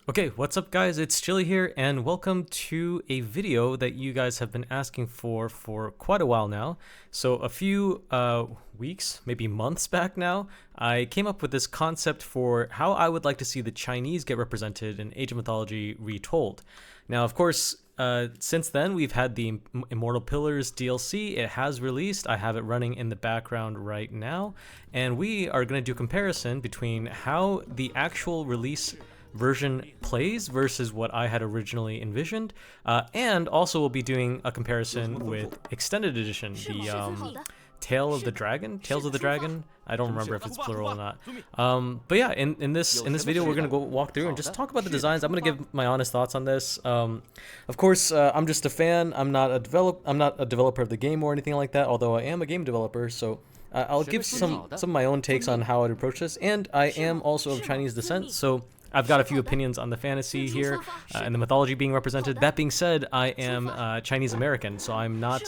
Okay, what's up guys, it's Chilly here and welcome to a video that you guys have been asking for quite a while now. So a few weeks, maybe months back now, I came up with this concept for how I would like to see the Chinese get represented in Age of Mythology Retold. Now of course, since then we've had the Immortal Pillars DLC. It has released. I have it running in the background right now, and we are going to do a comparison between how the actual release version plays versus what I had originally envisioned, and also we'll be doing a comparison with Extended Edition, the Tales of the Dragon. I don't remember if it's plural or not. But yeah, in this video we're gonna go walk through and just talk about the designs. I'm gonna give my honest thoughts on this. Of course, I'm just a fan. I'm not a developer of the game or anything like that. Although I am a game developer, so I'll give some of my own takes on how I'd approach this. And I am also of Chinese descent, so I've got a few opinions on the fantasy here and the mythology being represented. That being said, I am Chinese American, so I'm not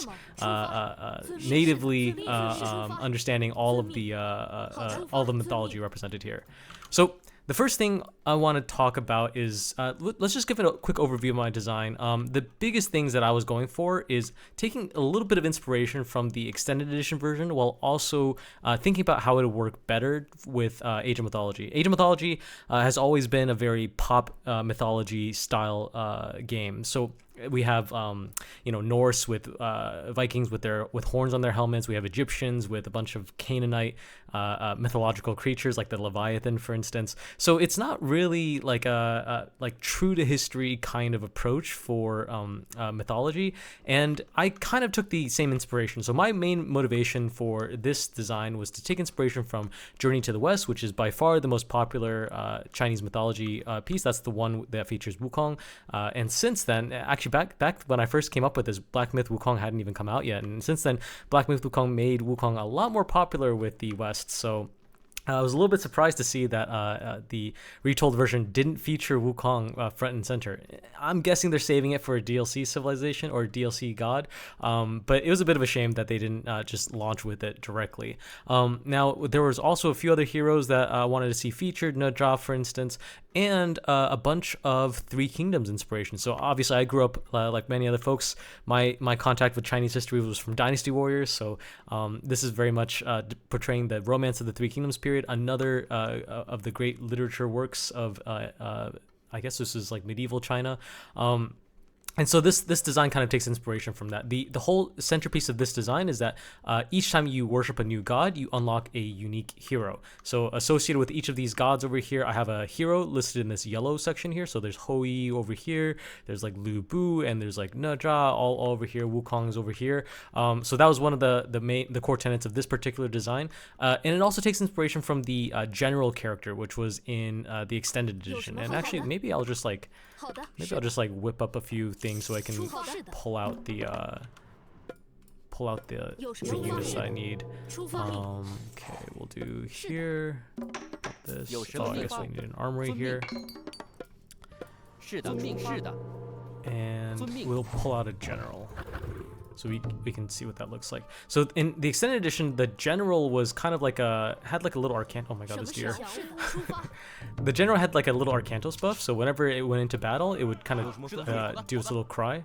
natively understanding all of the mythology represented here. So the first thing I want to talk about is, let's just give it a quick overview of my design. The biggest things that I was going for is taking a little bit of inspiration from the Extended Edition version while also thinking about how it would work better with Age of Mythology. Age of Mythology has always been a very pop mythology style game. So we have Norse with Vikings with horns on their helmets. We have Egyptians with a bunch of Canaanite mythological creatures like the Leviathan, for instance. So it's not really like a true to history kind of approach for mythology, and I kind of took the same inspiration. So my main motivation for this design was to take inspiration from Journey to the West, which is by far the most popular Chinese mythology piece. That's the one that features Wukong, and since then, actually back when I first came up with this, Black Myth Wukong hadn't even come out yet, and since then Black Myth Wukong made Wukong a lot more popular with the West. So I was a little bit surprised to see that the retold version didn't feature Wukong front and center. I'm guessing they're saving it for a DLC civilization or a DLC god, but it was a bit of a shame that they didn't just launch with it directly. Now, there was also a few other heroes that I wanted to see featured, Naja, for instance, and a bunch of Three Kingdoms inspiration. So obviously I grew up like many other folks. My contact with Chinese history was from Dynasty Warriors, so this is very much portraying the romance of the Three Kingdoms period, another of the great literature works of I guess this is like medieval China. And so this design kind of takes inspiration from that. The whole centerpiece of this design is that each time you worship a new god, you unlock a unique hero. So associated with each of these gods over here, I have a hero listed in this yellow section here. So there's Hou over here, there's like Lu Bu, and there's like Naja all over here, Wukong's over here. So that was one of the core tenets of this particular design. And it also takes inspiration from the general character, which was in the Extended Edition. And actually, maybe I'll just like whip up a few things so I can pull out the units that I need. Okay, we'll do here. This. Oh, I guess we need an armory here. And we'll pull out a general, so we can see what that looks like. So in the Extended Edition, the general was kind of like had like a little oh my god, this deer. The general had like a little Arcantos buff, so whenever it went into battle, it would kind of do its little cry.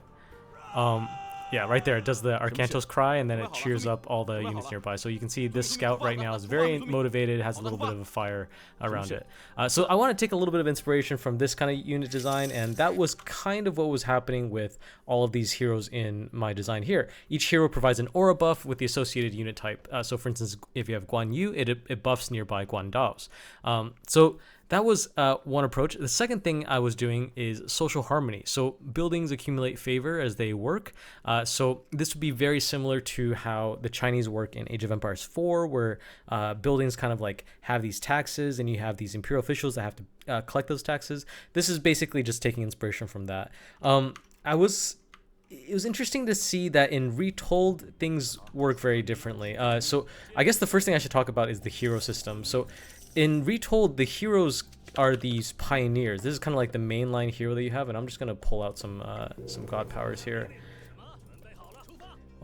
Yeah, right there, it does the Arcantos cry, and then it cheers up all the units nearby. So you can see this scout right now is very motivated, has a little bit of a fire around it. So I want to take a little bit of inspiration from this kind of unit design, and that was kind of what was happening with all of these heroes in my design here. Each hero provides an aura buff with the associated unit type. So for instance, if you have Guan Yu, it buffs nearby Guan Daos. So that was one approach. The second thing I was doing is social harmony. So buildings accumulate favor as they work. So this would be very similar to how the Chinese work in Age of Empires 4, where buildings kind of like have these taxes and you have these imperial officials that have to collect those taxes. This is basically just taking inspiration from that. It was interesting to see that in Retold, things work very differently. So I guess the first thing I should talk about is the hero system. So in Retold, the heroes are these pioneers. This is kind of like the mainline hero that you have, and I'm just gonna pull out some god powers here.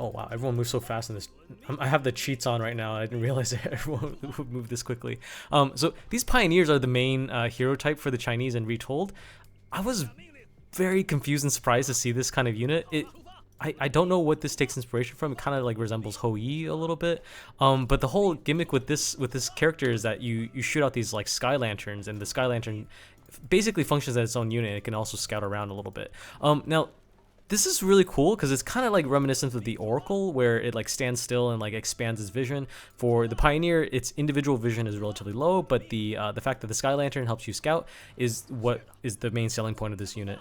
Oh wow, everyone moves so fast in this. I have the cheats on right now. I didn't realize that everyone would move this quickly. So these pioneers are the main hero type for the Chinese and Retold. I was very confused and surprised to see this kind of unit. I don't know what this takes inspiration from. It kind of like resembles Hou-Yi a little bit, but the whole gimmick with this character is that you shoot out these like sky lanterns, and the sky lantern basically functions as its own unit. It can also scout around a little bit. Now this is really cool because it's kind of like reminiscent of the Oracle, where it like stands still and like expands its vision. For the Pioneer, its individual vision is relatively low, but the fact that the Sky Lantern helps you scout is what is the main selling point of this unit.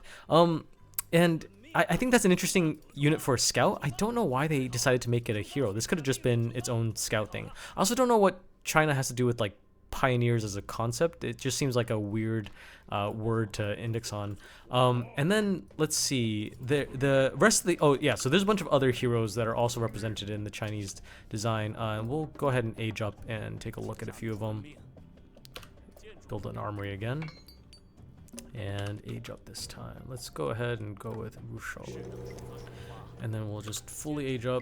And I think that's an interesting unit for a scout. I don't know why they decided to make it a hero. This could have just been its own scout thing. I also don't know what China has to do with like pioneers as a concept. It just seems like a weird word to index on. And then let's see the rest of the, oh yeah, so there's a bunch of other heroes that are also represented in the Chinese design. We'll go ahead and age up and take a look at a few of them. Build an armory again and age up this time. Let's go ahead and go with Retold, and then we'll just fully age up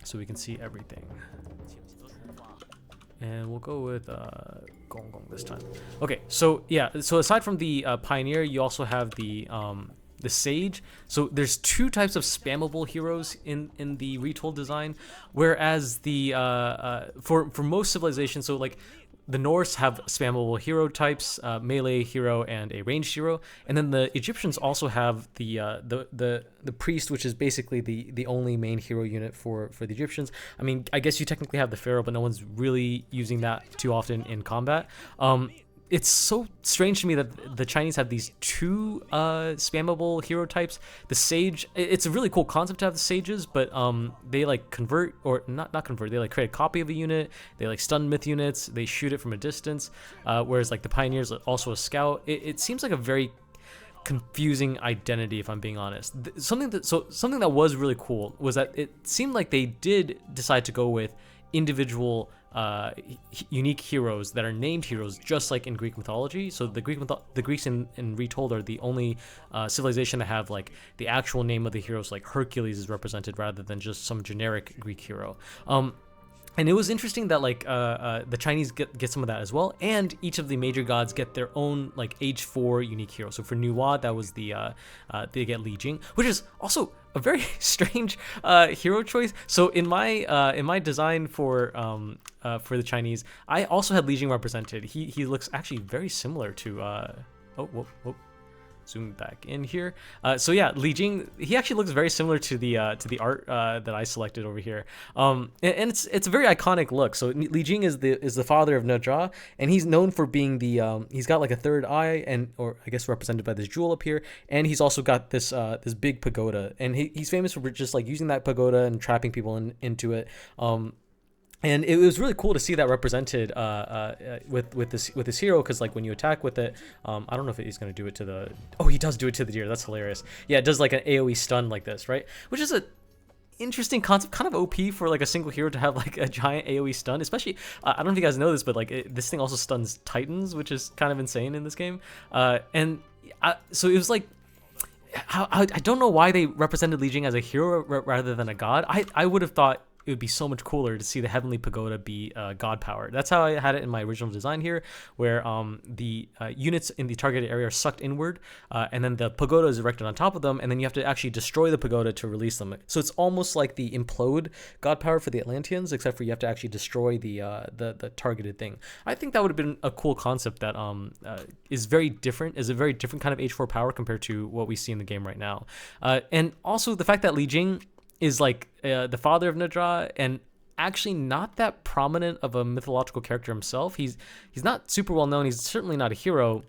so we can see everything. And we'll go with Gong Gong this time. Okay, so yeah, so aside from the Pioneer, you also have the Sage. So there's two types of spammable heroes in the Retold design, whereas the for most civilizations, so like the Norse have spammable hero types, melee hero and a ranged hero, and then the Egyptians also have the priest, which is basically the only main hero unit for the Egyptians. I mean, I guess you technically have the pharaoh, but no one's really using that too often in combat. It's so strange to me that the Chinese have these two spammable hero types. The Sage, it's a really cool concept to have the Sages, but they like convert, or not convert, they like create a copy of a unit, they like stun myth units, they shoot it from a distance, whereas like the Pioneers are also a scout. It seems like a very confusing identity, if I'm being honest. Something that was really cool was that it seemed like they did decide to go with individual unique heroes that are named heroes, just like in Greek mythology. So the Greeks in Retold are the only civilization to have like the actual name of the heroes, like Hercules is represented rather than just some generic Greek hero. And it was interesting that like the Chinese get some of that as well, and each of the major gods get their own like age 4 unique hero. So for Nuwa, that was the they get Li Jing, which is also a very strange hero choice. So in my design for the Chinese, I also had Li Jing represented. He looks actually very similar to whoa. Zoom back in here. So yeah, Li Jing, he actually looks very similar to the art that I selected over here. And it's a very iconic look. So Li Jing is the father of Ne-Zha, and he's known for being the he's got like a third eye, or I guess represented by this jewel up here, and he's also got this this big pagoda, and he's famous for just like using that pagoda and trapping people into it. And it was really cool to see that represented with this hero, because like when you attack with it, I don't know if he's gonna do it to the. Oh, he does do it to the deer. That's hilarious. Yeah, it does like an AOE stun like this, right? Which is a interesting concept, kind of OP for like a single hero to have like a giant AOE stun. Especially, I don't know if you guys know this, but like this thing also stuns Titans, which is kind of insane in this game. So it was like. I don't know why they represented Li Jing as a hero rather than a god. I would have thought it would be so much cooler to see the Heavenly Pagoda be god power. That's how I had it in my original design here, where the units in the targeted area are sucked inward, and then the pagoda is erected on top of them, and then you have to actually destroy the pagoda to release them. So it's almost like the implode god power for the Atlanteans, except for you have to actually destroy the targeted thing. I think that would have been a cool concept that is a very different kind of H4 power compared to what we see in the game right now. And also the fact that Li Jing is like the father of Ne-Zha, and actually not that prominent of a mythological character himself. He's not super well known. He's certainly not a hero,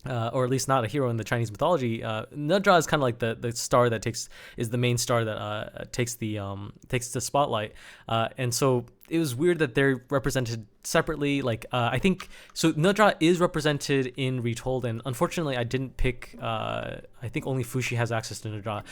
or at least not a hero in the Chinese mythology. Ne-Zha is kind of like the star that is the main star that takes the spotlight, and so it was weird that they're represented separately. Like I think so. Ne-Zha is represented in Retold, and unfortunately, I didn't pick. I think only Fushi has access to Ne-Zha,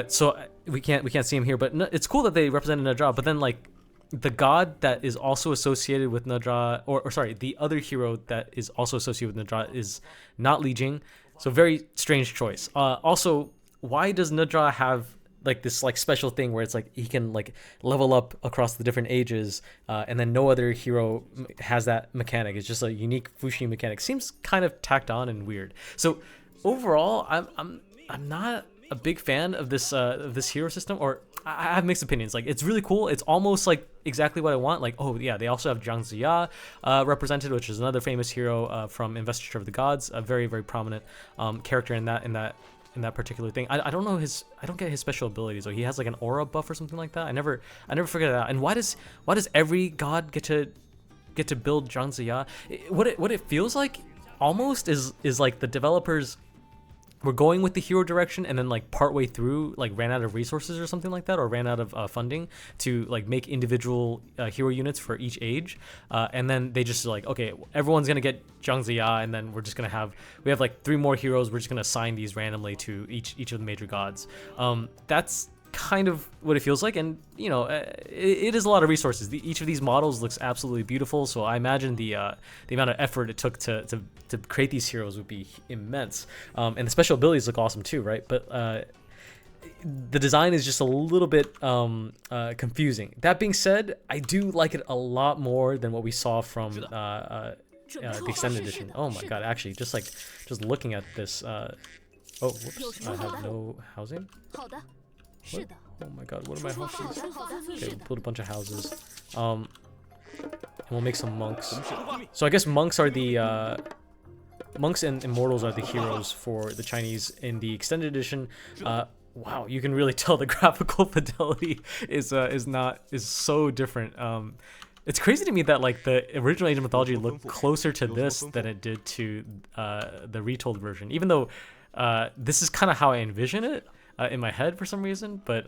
so we can't see him here. But it's cool that they represented Ne-Zha. But then like the god that is also associated with Ne-Zha, or sorry, the other hero that is also associated with Ne-Zha is not Li Jing. So very strange choice. Also, why does Ne-Zha have like this like special thing where it's like he can like level up across the different ages, and then no other hero has that mechanic? It's just a unique Fushi mechanic. Seems kind of tacked on and weird. So overall, I'm not a big fan of this hero system, or I have mixed opinions. Like, it's really cool. It's almost like exactly what I want. Like, oh yeah, they also have Zhang Ziya represented, which is another famous hero from Investiture of the Gods, a very prominent character in that particular thing. I don't know I don't get his special abilities. Or he has like an aura buff or something like that. I never figured it out. And why does every god get to build Zhang Ziya? What it feels like almost is like the developers were going with the hero direction, and then like partway through like ran out of resources or something like that, or ran out of funding to like make individual hero units for each age, and then they just like, okay, everyone's gonna get Zhang Ziya, and then we have like 3 more heroes, we're just gonna assign these randomly to each of the major gods. That's kind of what it feels like, and you know, it is a lot of resources. Each of these models looks absolutely beautiful, so I imagine the amount of effort it took to create these heroes would be immense, and the special abilities look awesome too, right? But the design is just a little bit confusing. That being said, I do like it a lot more than what we saw from the extended edition. Oh my god, actually, just looking at this, oh whoops, I have no housing. What? Oh my god, what are my houses? Okay, we'll build a bunch of houses. And we'll make some monks. So I guess monks are the monks and immortals are the heroes for the Chinese in the extended edition. Wow, you can really tell the graphical fidelity is so different. It's crazy to me that like the original Age of Mythology looked closer to this than it did to the retold version, even though this is kind of how I envision it in my head for some reason. But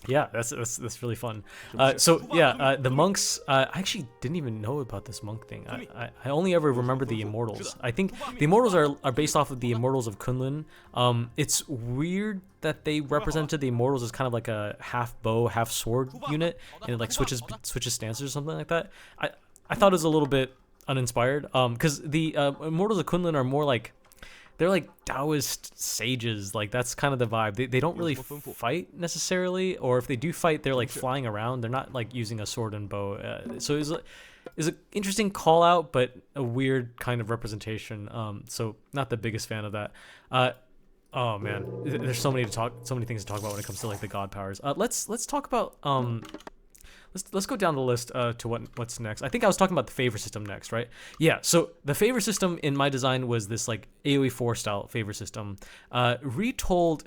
yeah, that's really fun. So yeah, the monks, I actually didn't even know about this monk thing. I only ever remember the immortals. I think the immortals are based off of the immortals of Kunlun. It's weird that they represented the immortals as kind of like a half bow, half sword unit, and it like switches stances or something like that. I thought it was a little bit uninspired, because the immortals of Kunlun are more like, they're like Taoist sages. Like, that's kind of the vibe. They don't really fight necessarily, or if they do fight, they're like flying around. They're not like using a sword and bow. So it's an interesting call out, but a weird kind of representation. So not the biggest fan of that. Oh man, there's so many things to talk about when it comes to like the god powers. Let's talk about Let's go down the list to what's next. I think I was talking about the favor system next, right? Yeah, so the favor system in my design was this like AoE 4 style favor system. Retold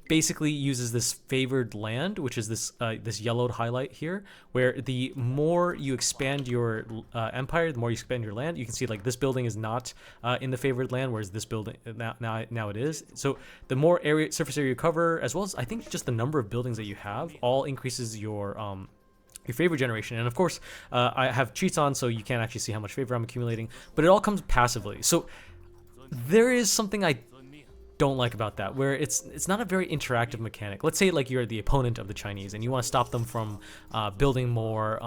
basically uses this favored land, which is this yellowed highlight here, where the more you expand your empire, the more you expand your land. You can see like this building is not in the favored land, whereas this building now it is. So the more surface area you cover, as well as I think just the number of buildings that you have, all increases your favor generation. And of course, I have cheats on, so you can't actually see how much favor I'm accumulating, but it all comes passively. So there is something I don't like about that, where it's not a very interactive mechanic. Let's say like you're the opponent of the Chinese and you want to stop them from building more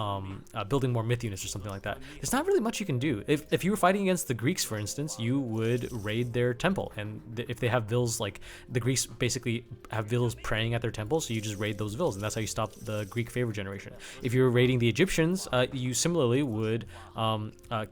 myth units or something like that. There's not really much you can do. If you were fighting against the Greeks, for instance, you would raid their temple, and if they have vills, like the Greeks basically have vills praying at their temple, so you just raid those vills, and that's how you stop the Greek favor generation. If you're raiding the Egyptians, you similarly would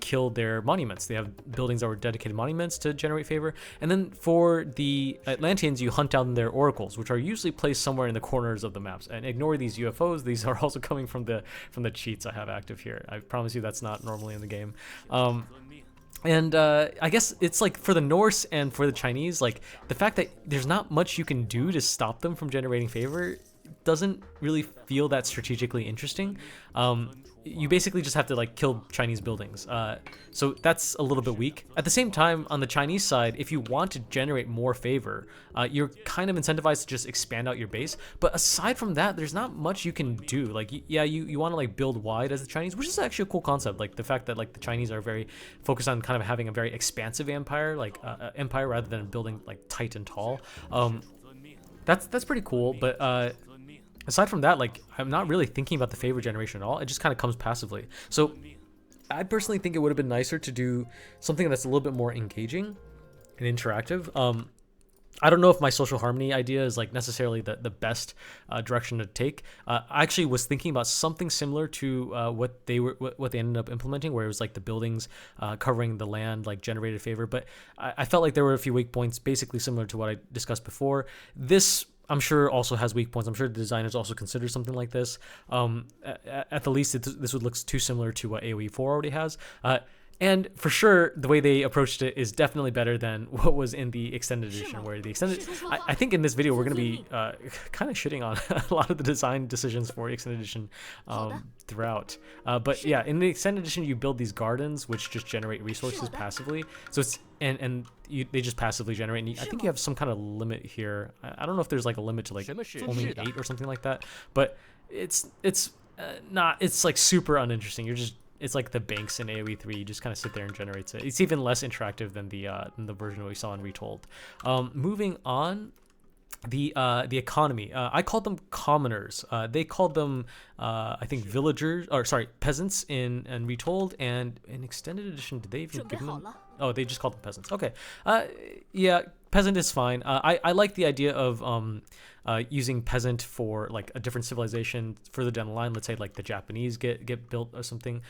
kill their monuments. They have buildings that were dedicated monuments to generate favor. And then for the Atlanteans, you hunt down their oracles, which are usually placed somewhere in the corners of the maps. And ignore these UFOs; these are also coming from the cheats I have active here. I promise you that's not normally in the game. And I guess it's like for the Norse and for the Chinese, like the fact that there's not much you can do to stop them from generating favor doesn't really feel that strategically interesting. You basically just have to like kill Chinese buildings. So that's a little bit weak. At the same time, on the Chinese side, if you want to generate more favor, you're kind of incentivized to just expand out your base. But aside from that, there's not much you can do. Like, yeah, you want to like build wide as the Chinese, which is actually a cool concept. Like the fact that like the Chinese are very focused on kind of having a very expansive empire, like empire, rather than building like tight and tall. That's pretty cool. But aside from that, like, I'm not really thinking about the favor generation at all. It just kind of comes passively. So I personally think it would have been nicer to do something that's a little bit more engaging and interactive. I don't know if my social harmony idea is like necessarily the best direction to take. I actually was thinking about something similar to what they ended up implementing, where it was like the buildings covering the land like generated favor. But I felt like there were a few weak points, basically similar to what I discussed before. This, I'm sure, also has weak points. I'm sure the designers also considered something like this. At the least, this would look too similar to what AoE 4 already has. And for sure, the way they approached it is definitely better than what was in the extended edition, where the extended... I think in this video, we're going to be kind of shitting on a lot of the design decisions for extended edition throughout. But yeah, in the extended edition, you build these gardens, which just generate resources passively. So it's... they just passively generate. And I think you have some kind of limit here. I don't know if there's like a limit to like only 8 or something like that. But it's not... It's like super uninteresting. You're just... It's like the banks in AoE 3. You just kind of sit there and generates it. It's even less interactive than the version we saw in Retold. Moving on, the economy. I called them commoners. They called them I think villagers, or sorry, peasants in Retold, and in extended edition, did they even give them? Oh, they just called them peasants. Okay. Yeah, peasant is fine. I like the idea of using peasant for like a different civilization further down the line. Let's say like the Japanese get built or something.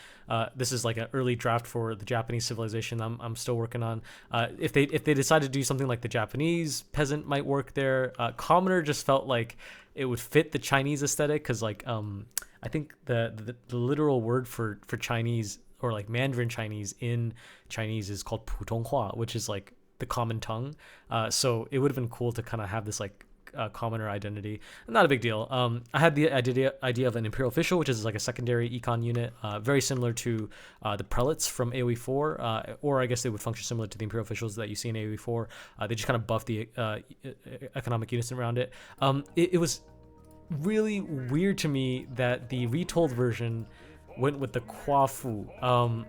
This is like an early draft for the Japanese civilization I'm still working on. If they decide to do something like the Japanese, peasant might work there. Commoner just felt like it would fit the Chinese aesthetic, because like I think the literal word for Chinese, or like Mandarin Chinese in Chinese, is called 普通话, which is like the common tongue. So it would have been cool to kind of have this like commoner identity. Not a big deal. I had the idea of an imperial official, which is like a secondary econ unit, very similar to the prelates from AoE 4, or I guess they would function similar to the imperial officials that you see in AoE 4. They just kind of buff the economic units around it. It was really weird to me that the Retold version went with the Kwafu.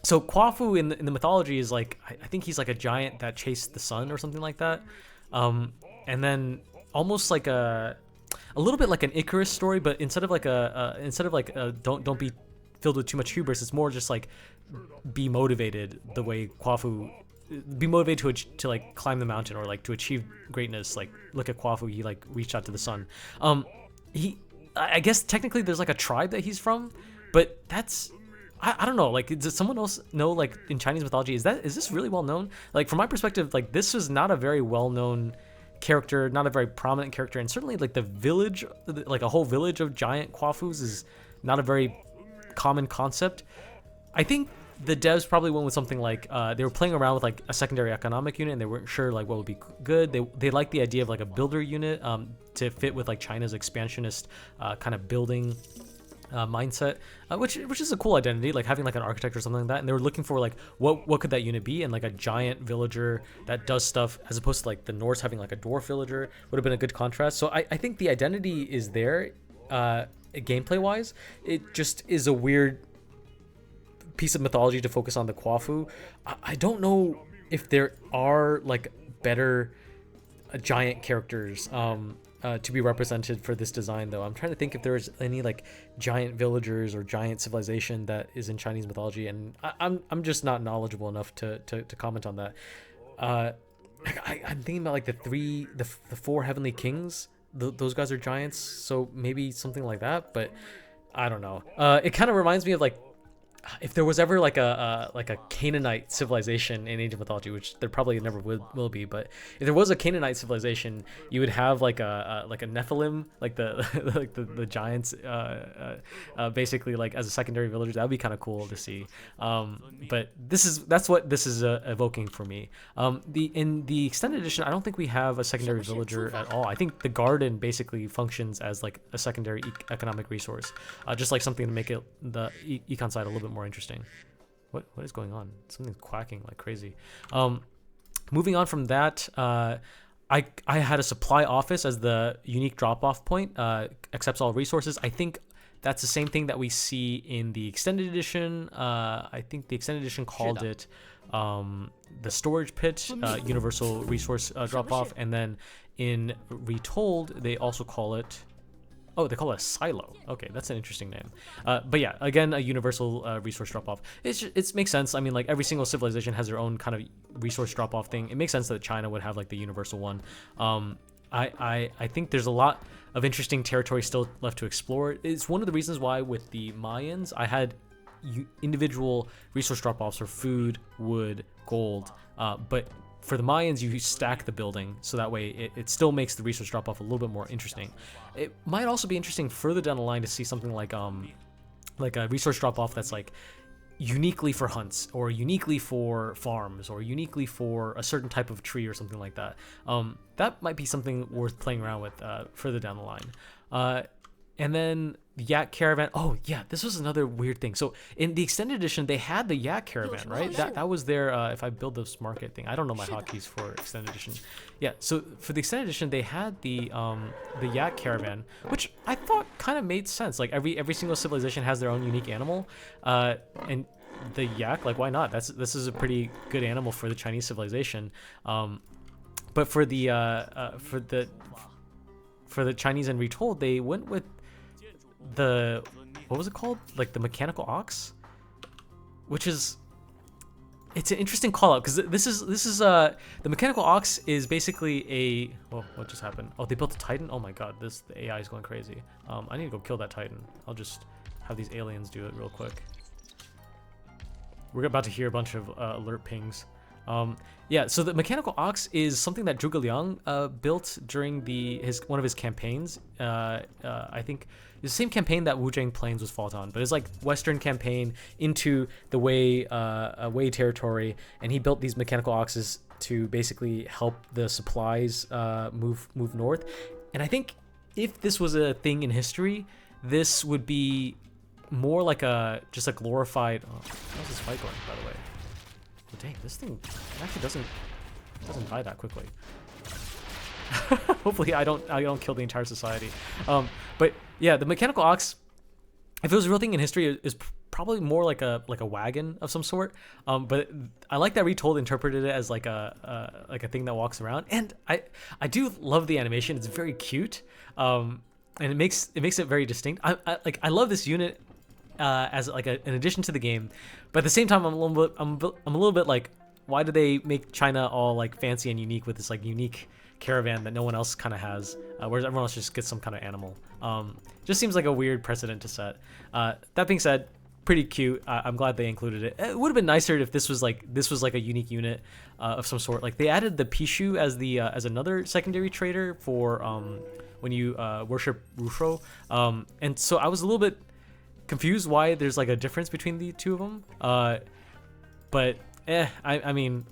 So Kwafu in the mythology is like, I think he's like a giant that chased the sun or something like that. And then almost like a little bit like an Icarus story, but instead of like don't be filled with too much hubris, it's more just like be motivated the way Kwafu, be motivated to like climb the mountain, or like to achieve greatness. Like look at Kwafu, he like reached out to the sun. I guess technically there's like a tribe that he's from, but that's, I don't know, like does someone else know, like in Chinese mythology, is this really well known? Like from my perspective, like this is not a very well known character, not a very prominent character, and certainly like the village, like a whole village of giant Kwafus, is not a very common concept. I think the devs probably went with something like they were playing around with like a secondary economic unit, and they weren't sure like what would be good. They liked the idea of like a builder unit to fit with like China's expansionist kind of building mindset, which is a cool identity, like having like an architect or something like that. And they were looking for like what could that unit be, and like a giant villager that does stuff, as opposed to like the Norse having like a dwarf villager, would have been a good contrast. So I think the identity is there, gameplay wise. It just is a weird piece of mythology to focus on the Kwafu. I don't know if there are like better giant characters to be represented for this design, though. I'm trying to think if there's any like giant villagers or giant civilization that is in Chinese mythology, and I'm just not knowledgeable enough to comment on that. I'm thinking about like the four heavenly kings. Those guys are giants, so maybe something like that. But I don't know. It kind of reminds me of like, if there was ever like a Canaanite civilization in ancient mythology, which there probably never will be, but if there was a Canaanite civilization, you would have like a Nephilim, like the giants, basically like as a secondary villager. That would be kind of cool to see. But that's what this is evoking for me. In the extended edition, I don't think we have a secondary villager at all. I think the garden basically functions as like a secondary economic resource, just like something to make it the econ side a little bit more interesting. What is going on? Something's quacking like crazy. Moving on from that, I had a supply office as the unique drop-off point, accepts all resources. I think that's the same thing that we see in the extended edition. I think the extended edition called it the storage pit, universal resource drop-off, and then in Retold they also call it Oh, they call it a silo. Okay, that's an interesting name. But yeah, again, a universal resource drop-off. It makes sense. I mean, like every single civilization has their own kind of resource drop-off thing. It makes sense that China would have like the universal one. I think there's a lot of interesting territory still left to explore. It's one of the reasons why with the Mayans, I had individual resource drop-offs for food, wood, gold, but for the Mayans, you stack the building, so that way it still makes the resource drop-off a little bit more interesting. It might also be interesting further down the line to see something like a resource drop-off that's like uniquely for hunts, or uniquely for farms, or uniquely for a certain type of tree or something like that. That might be something worth playing around with further down the line. And then the Yak Caravan. Oh yeah, this was another weird thing. So in the extended edition, they had the Yak Caravan, right? That was their if I build this market thing. I don't know my hotkeys for extended edition. Yeah, so for the extended edition, they had the Yak Caravan, which I thought kind of made sense. Like every single civilization has their own unique animal, and the yak, like why not? This is a pretty good animal for the Chinese civilization. But for the Chinese and Retold, they went with what was it called? Like the mechanical ox, which is, it's an interesting call out because this is the mechanical ox is basically a, oh, what just happened? Oh, they built a Titan. Oh my god, the AI is going crazy. I need to go kill that Titan. I'll just have these aliens do it real quick. We're about to hear a bunch of alert pings. Yeah, so the mechanical ox is something that Zhuge Liang built during one of his campaigns. I think it's the same campaign that Wuzhang Plains was fought on, but it's like Western campaign into the Wei territory, and he built these mechanical oxes to basically help the supplies move north. And I think if this was a thing in history, this would be more like just a glorified. Oh, how's this fight going, by the way? Oh, dang, this thing actually doesn't die that quickly. Hopefully, I don't kill the entire society. But yeah, the mechanical ox, if it was a real thing in history, is probably more like a wagon of some sort. But I like that Retold interpreted it as like a thing that walks around, and I do love the animation. It's very cute, and it makes it very distinct. I love this unit as like an addition to the game, but at the same time, I'm a little bit like, why do they make China all like fancy and unique with this like unique caravan that no one else kind of has, whereas everyone else just gets some kind of animal? Just seems like a weird precedent to set. That being said, pretty cute. I'm glad they included it. It would have been nicer if this was like a unique unit of some sort. Like they added the Pishu as another secondary trader for when you worship Rushou, and so I was a little bit confused why there's like a difference between the two of them. But I mean,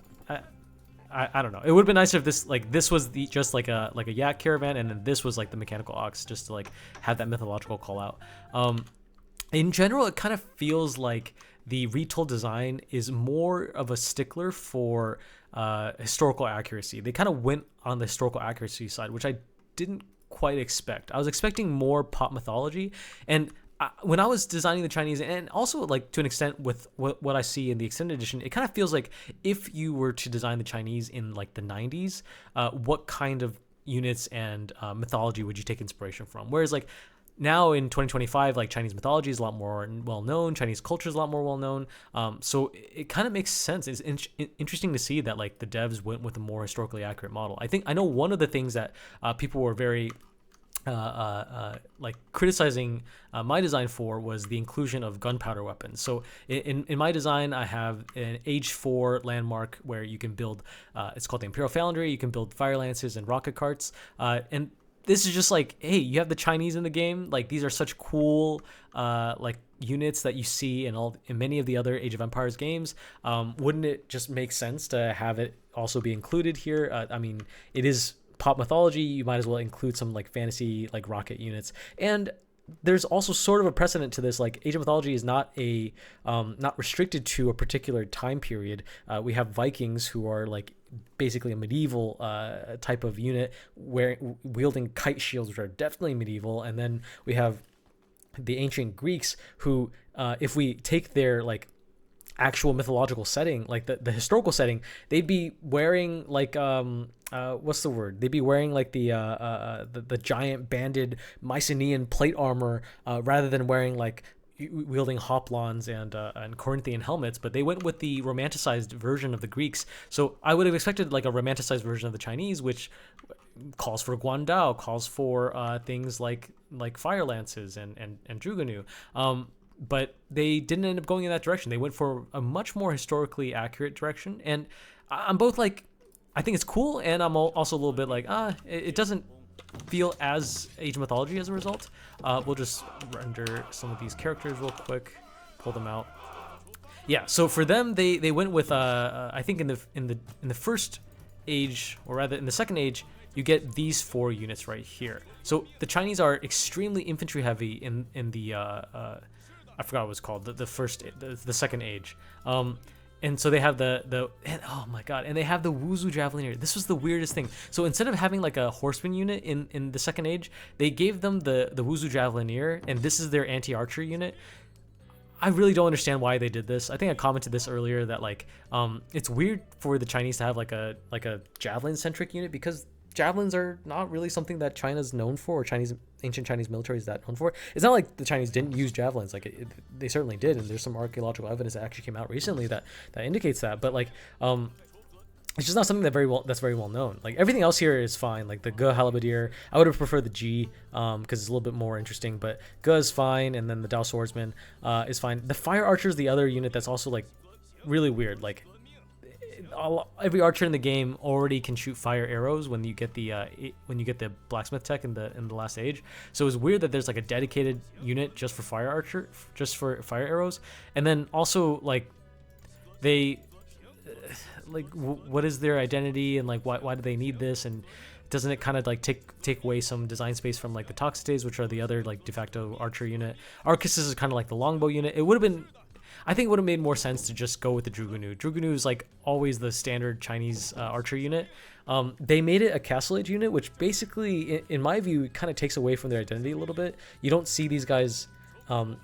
I don't know. It would have been nicer if this was just like a yak caravan, and then this was like the mechanical ox, just to like have that mythological call out. In general, it kind of feels like the Retold design is more of a stickler for historical accuracy. They kind of went on the historical accuracy side, which I didn't quite expect. I was expecting more pop mythology, and when I was designing the Chinese, and also like to an extent with what I see in the extended edition, it kind of feels like if you were to design the Chinese in like the 90s, what kind of units and mythology would you take inspiration from? Whereas like now in 2025, like Chinese mythology is a lot more well known, Chinese culture is a lot more well known. So it kind of makes sense. It's interesting to see that like the devs went with a more historically accurate model. I know one of the things that people were very like criticizing my design for was the inclusion of gunpowder weapons. So in my design, I have an Age 4 landmark where you can build, it's called the Imperial Foundry. You can build fire lances and rocket carts. And this is just like, hey, you have the Chinese in the game. Like these are such cool like units that you see in many of the other Age of Empires games. Wouldn't it just make sense to have it also be included here? I mean, it is pop mythology. You might as well include some like fantasy like rocket units. And there's also sort of a precedent to this. Like Age of Mythology is not not restricted to a particular time period. We have Vikings who are like basically a medieval type of unit, wielding kite shields, which are definitely medieval. And then we have the ancient Greeks who, if we take their like actual mythological setting, like the historical setting, they'd be wearing like what's the word? They'd be wearing like the giant banded Mycenaean plate armor rather than wearing like wielding hoplons and Corinthian helmets, but they went with the romanticized version of the Greeks. So I would have expected like a romanticized version of the Chinese, which calls for guandao, calls for things like fire lances and druganu. But they didn't end up going in that direction. They went for a much more historically accurate direction, and I'm both like, I think it's cool, and I'm also a little bit like, it doesn't feel as Age of Mythology as a result. We'll just render some of these characters real quick, pull them out. Yeah, so for them, they went with I think in the first age, or rather in the second age, you get these 4 units right here. So the Chinese are extremely infantry heavy in the I forgot what it was called, the second age. And so they have and oh my god, and they have the Wuzu Javelineer. This was the weirdest thing. So instead of having like a horseman unit in the second age, they gave them the Wuzu Javelineer, and this is their anti-archer unit. I really don't understand why they did this. I think I commented this earlier that like it's weird for the Chinese to have like a javelin centric unit, because javelins are not really something that China's known for, or ancient Chinese military is that known for. It's not like the Chinese didn't use javelins, like they certainly did, and there's some archaeological evidence that actually came out recently that indicates that. But like it's just not something that's very well known. Like everything else here is fine. Like the Ge Halberdier, I would have preferred the G because it's a little bit more interesting, but Ge is fine, and then the Dao Swordsman is fine. The Fire Archer is the other unit that's also like really weird. Like every archer in the game already can shoot fire arrows when you get the blacksmith tech in the last age. So it's weird that there's like a dedicated unit just for fire arrows, and then also like they what is their identity, and like why do they need this, and doesn't it kind of like take away some design space from like the Toxites, which are the other like de facto archer unit? Arquesis is kind of like the longbow unit. I think it would have made more sense to just go with the Drugunu. Drugunu is like always the standard Chinese archer unit. They made it a Castle Age unit, which basically, in my view, kind of takes away from their identity a little bit. You don't see these guys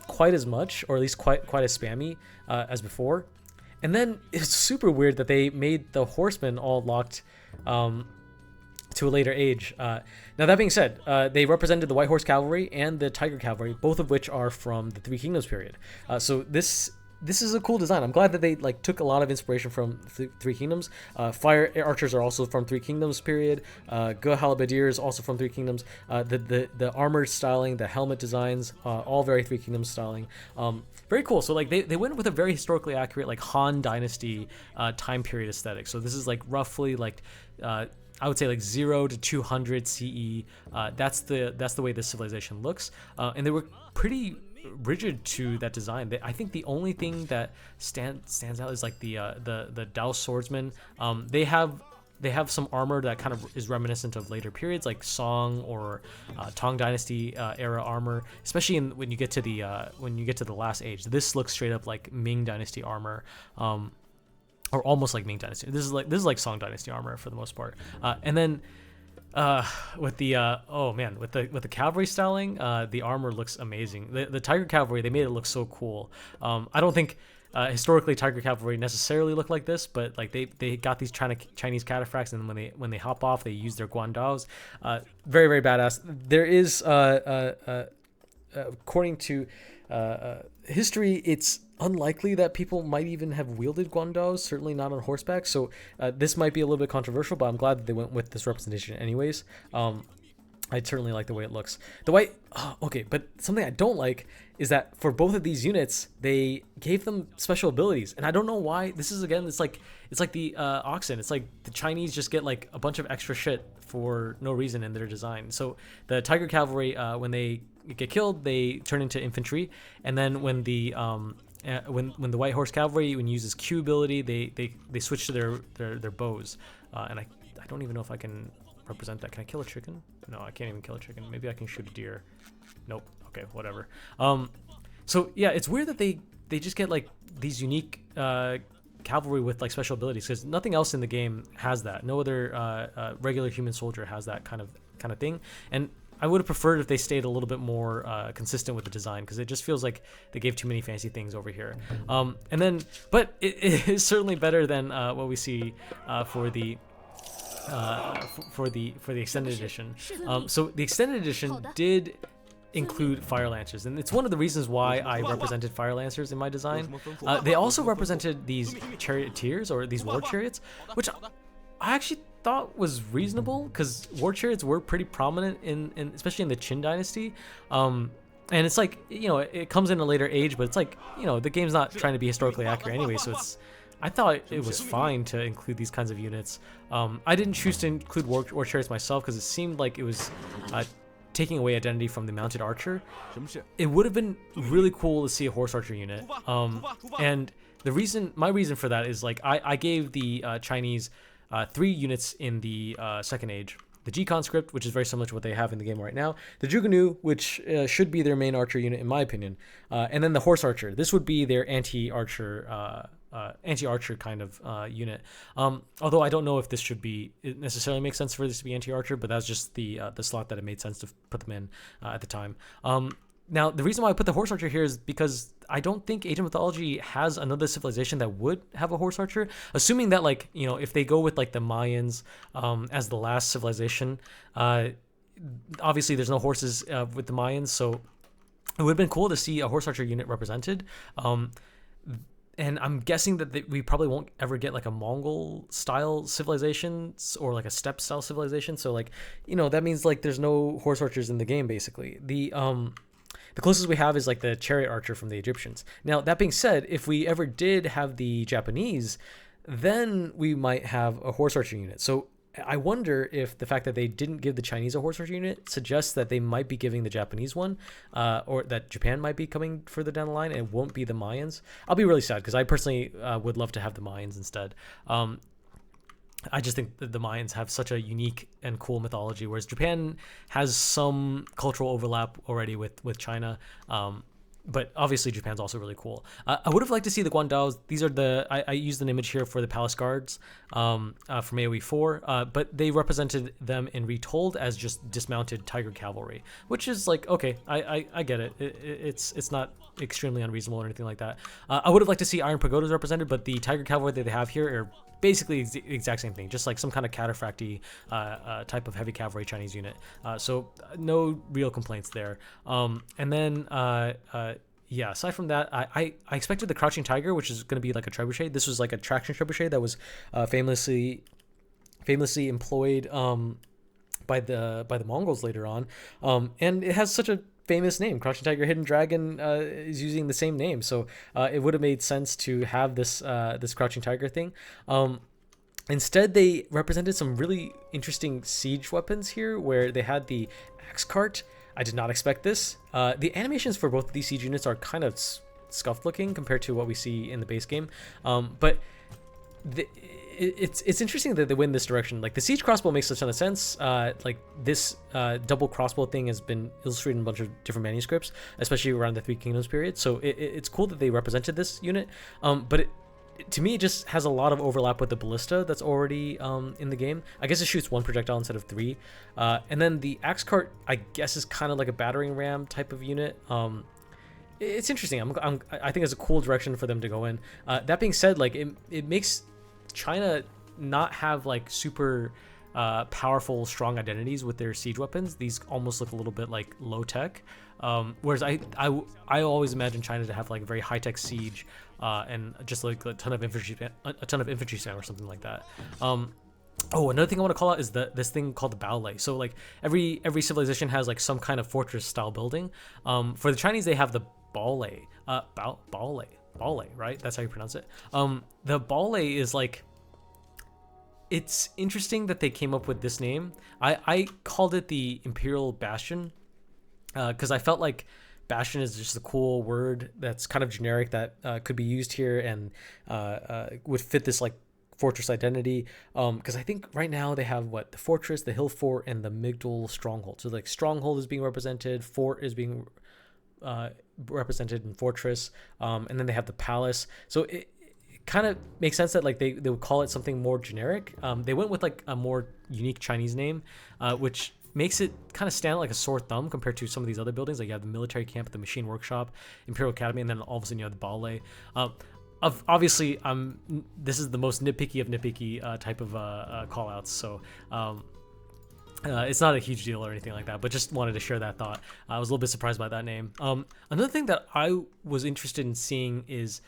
quite as much, or at least quite as spammy as before. And then it's super weird that they made the horsemen all locked to a later age. Now that being said, they represented the White Horse Cavalry and the Tiger Cavalry, both of which are from the Three Kingdoms period. So this is a cool design. I'm glad that they like took a lot of inspiration from Three Kingdoms. Fire Archers are also from Three Kingdoms period. Ge Halberdier is also from Three Kingdoms. The armored styling, the helmet designs, all very Three Kingdoms styling. Very cool. So like they went with a very historically accurate like Han Dynasty time period aesthetic. So this is like roughly like I would say like 0 to 200 CE. That's the way this civilization looks, and they were pretty rigid to that design. I think the only thing that stands out is like the Dao Swordsman. They have some armor that kind of is reminiscent of later periods, like Song or Tang Dynasty era armor, especially when you get to the last age. This looks straight up like Ming Dynasty armor. Or almost like Ming Dynasty. This is like Song Dynasty armor for the most part. And then with the with the cavalry styling, the armor looks amazing. The Tiger Cavalry, they made it look so cool. I don't think historically Tiger Cavalry necessarily look like this, but like they got these Chinese cataphracts, and when they hop off, they use their guandaos. Very, very badass. There is according to history, it's unlikely that people might even have wielded guandaos, certainly not on horseback. So this might be a little bit controversial, but I'm glad that they went with this representation anyways. I certainly like the way it looks. But something I don't like is that for both of these units, they gave them special abilities, and I don't know why. This is, again, it's like the oxen. It's like the Chinese just get like a bunch of extra shit for no reason in their design. So the Tiger Cavalry, when they get killed, they turn into infantry, and then when the when the White Horse Cavalry, when you use his Q ability, they switch to their bows, and I don't even know if I can represent that. Can I kill a chicken? No, I can't even kill a chicken. Maybe I can shoot a deer. Nope. Okay, whatever. So yeah, it's weird that they just get like these unique cavalry with like special abilities, because nothing else in the game has that. No other regular human soldier has that kind of thing, and I would have preferred if they stayed a little bit more consistent with the design, because it just feels like they gave too many fancy things over here. But it is certainly better than what we see for the for the extended edition. So the extended edition did include fire lancers, and it's one of the reasons why I represented fire lancers in my design. They also represented these charioteers, or these war chariots, which I actually thought was reasonable, because war chariots were pretty prominent in especially in the Qin dynasty. And it's like, you know, it comes in a later age, but it's like, you know, the game's not trying to be historically accurate anyway, so I thought it was fine to include these kinds of units. I didn't choose to include war chariots myself because it seemed like it was taking away identity from the mounted archer. It would have been really cool to see a horse archer unit. And my reason for that is, like, I gave the Chinese 3 units in the Second Age. The G conscript, which is very similar to what they have in the game right now. The Jugunu, which should be their main archer unit in my opinion. And then the horse archer. This would be their anti-archer kind of unit. Although I don't know if this should be, it necessarily makes sense for this to be anti-archer, but that's just the slot that it made sense to put them in at the time. Now, the reason why I put the horse archer here is because I don't think Age of Mythology has another civilization that would have a horse archer. Assuming that, like, you know, if they go with like the Mayans as the last civilization, obviously there's no horses with the Mayans, so it would have been cool to see a horse archer unit represented. And I'm guessing that we probably won't ever get like a Mongol style civilization or like a steppe style civilization. So, like, you know, that means like there's no horse archers in the game basically. The closest we have is like the chariot archer from the Egyptians. Now, that being said, if we ever did have the Japanese, then we might have a horse archer unit. So I wonder if the fact that they didn't give the Chinese a horse archer unit suggests that they might be giving the Japanese one, or that Japan might be coming further down the line and it won't be the Mayans. I'll be really sad because I personally would love to have the Mayans instead. I just think that the Mayans have such a unique and cool mythology, whereas Japan has some cultural overlap already with China. But obviously Japan's also really cool. I would have liked to see the Guandaos. These are I used an image here for the Palace Guards from AoE 4, but they represented them in Retold as just dismounted tiger cavalry, which is like, okay, I get it. It's not extremely unreasonable or anything like that. I would have liked to see Iron Pagodas represented, but the tiger cavalry that they have here are basically the exact same thing, just like some kind of cataphracty type of heavy cavalry Chinese unit. So no real complaints there. And then yeah, aside from that, I expected the Crouching Tiger, which is going to be like a trebuchet. This was like a traction trebuchet that was famously employed by the Mongols later on, and it has such a famous name. Crouching Tiger, Hidden Dragon is using the same name, so it would have made sense to have this Crouching Tiger thing. Instead, they represented some really interesting siege weapons here, where they had the axe cart. I did not expect this. The animations for both of these siege units are kind of scuffed looking compared to what we see in the base game, but it's interesting that they went in this direction. Like, the siege crossbow makes a ton of sense. Like, this double crossbow thing has been illustrated in a bunch of different manuscripts, especially around the Three Kingdoms period. So it's cool that they represented this unit. But to me, it just has a lot of overlap with the ballista that's already in the game. I guess it shoots 1 projectile instead of 3. And then the axe cart, I guess, is kind of like a battering ram type of unit. It's interesting. I think it's a cool direction for them to go in. That being said, like, it makes China not have like super powerful, strong identities with their siege weapons. These almost look a little bit like low tech. Whereas I always imagine China to have like a very high tech siege and just like a ton of infantry spam or something like that. Oh, another thing I want to call out is this thing called the Baolei. So like every civilization has like some kind of fortress style building. For the Chinese, they have the Baolei. Baolei, right? That's how you pronounce it. The Baolei is like, it's interesting that they came up with this name. I called it the Imperial Bastion because I felt like Bastion is just a cool word that's kind of generic that could be used here and would fit this like fortress identity. Because I think right now they have the fortress, the hill fort, and the Migdal stronghold. So like stronghold is being represented, fort is being represented in fortress, and then they have the palace. So it kind of makes sense that like they would call it something more generic. They went with like a more unique Chinese name, which makes it kind of stand out like a sore thumb compared to some of these other buildings. Like you have the military camp, the machine workshop, Imperial Academy, and then all of a sudden you have the Baolei. obviously, this is the most nitpicky of nitpicky type of call outs, so it's not a huge deal or anything like that, but just wanted to share that thought. I was a little bit surprised by that name. Another thing that I was interested in seeing is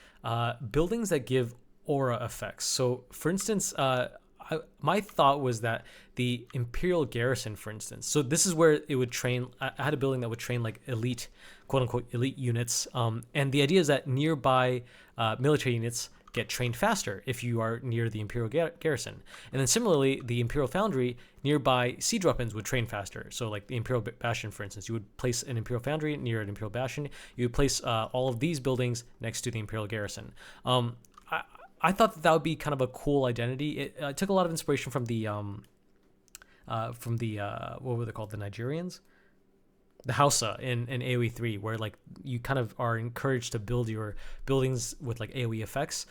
buildings that give aura effects. So, for instance, my thought was that the Imperial Garrison, for instance, so this is where it would train. I had a building that would train like elite, quote unquote, elite units. And the idea is that nearby military units get trained faster if you are near the Imperial Garrison. And then similarly, the Imperial Foundry, nearby siege weapons would train faster. So like the Imperial Bastion, for instance, you would place an Imperial Foundry near an Imperial Bastion. You would place all of these buildings next to the Imperial Garrison. I thought that would be kind of a cool identity. It took a lot of inspiration from the what were they called? The Nigerians? The Hausa in AoE 3, where like you kind of are encouraged to build your buildings with like AoE effects.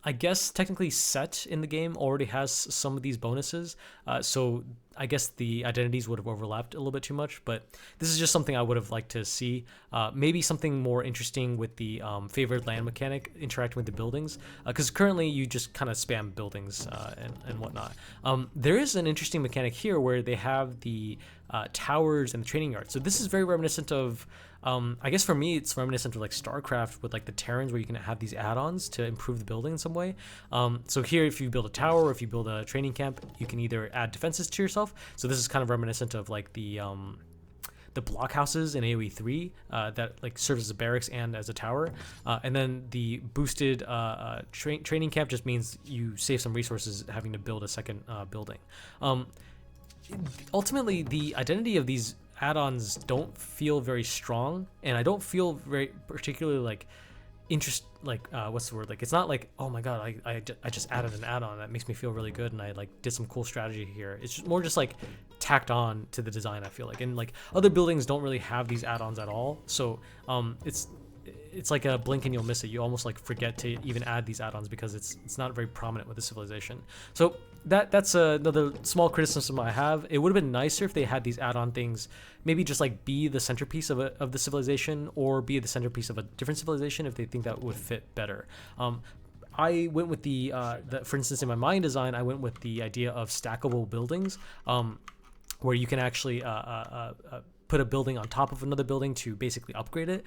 I guess technically Set in the game already has some of these bonuses, so I guess the identities would have overlapped a little bit too much, but this is just something I would have liked to see. Maybe something more interesting with the favored land mechanic interacting with the buildings, because currently you just kind of spam buildings and whatnot. There is an interesting mechanic here where they have the towers and the training yards. So this is very reminiscent of, I guess for me, it's reminiscent of like StarCraft with like the Terrans, where you can have these add-ons to improve the building in some way. So here, if you build a tower or if you build a training camp, you can either add defenses to yourself. So this is kind of reminiscent of like the blockhouses in AoE 3 that like serves as a barracks and as a tower. And then the boosted training camp just means you save some resources having to build a second building. Ultimately, the identity of these add-ons don't feel very strong, and I don't feel very particularly like what's the word, like it's not like, oh my god, I just added an add-on that makes me feel really good and I like did some cool strategy here. It's just more just like tacked on to the design, I feel like. And like other buildings don't really have these add-ons at all, so it's like a blink and you'll miss it. You almost like forget to even add these add-ons because it's not very prominent with the civilization. So that's another small criticism I have. It would have been nicer if they had these add-on things maybe just like be the centerpiece of the civilization, or be the centerpiece of a different civilization if they think that would fit better. I went with the for instance, in my mine design, I went with the idea of stackable buildings, where you can actually put a building on top of another building to basically upgrade it.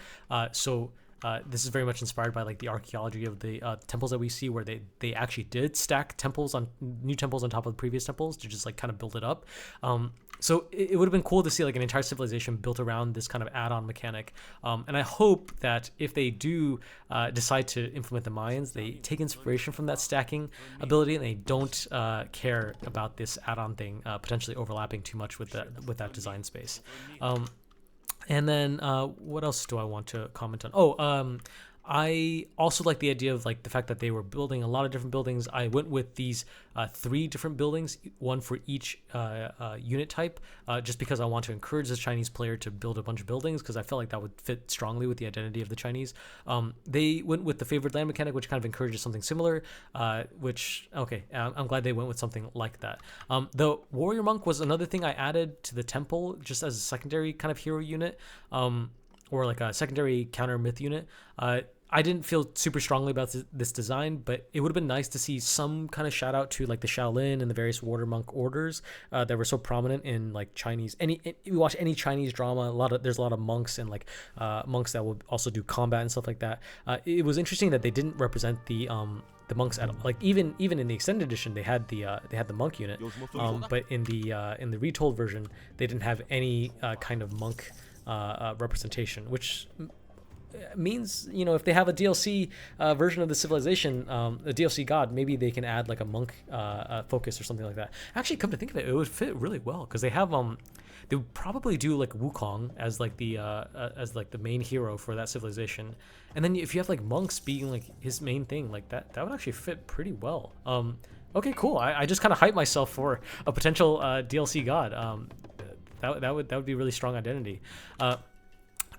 This is very much inspired by like the archaeology of the temples that we see, where they actually did stack new temples on top of the previous temples to just like kind of build it up. So it would have been cool to see like an entire civilization built around this kind of add-on mechanic. And I hope that if they do decide to implement the Mayans, they take inspiration from that stacking ability and they don't care about this add-on thing potentially overlapping too much with that design space. And then what else do I want to comment on? I also like the idea of like the fact that they were building a lot of different buildings. I went with these 3 different buildings, one for each unit type, just because I want to encourage the Chinese player to build a bunch of buildings, because I felt like that would fit strongly with the identity of the Chinese. They went with the favored land mechanic, which kind of encourages something similar, I'm glad they went with something like that. The warrior monk was another thing I added to the temple just as a secondary kind of hero unit, or like a secondary counter myth unit. I didn't feel super strongly about this design, but it would have been nice to see some kind of shout out to like the Shaolin and the various warrior monk orders that were so prominent in like Chinese. You watch any Chinese drama, there's a lot of monks and like monks that will also do combat and stuff like that. It was interesting that they didn't represent the monks at all. Like even in the extended edition, they had the monk unit, but in the retold version, they didn't have any kind of monk representation, which means, if they have a DLC version of the civilization, a DLC god, maybe they can add like a monk focus or something like that. Actually, come to think of it, it would fit really well, because they would probably do like Wukong as like the main hero for that civilization, and then if you have like monks being like his main thing, like that would actually fit pretty well. Okay, cool. I just kind of hyped myself for a potential DLC god. That would be a really strong identity.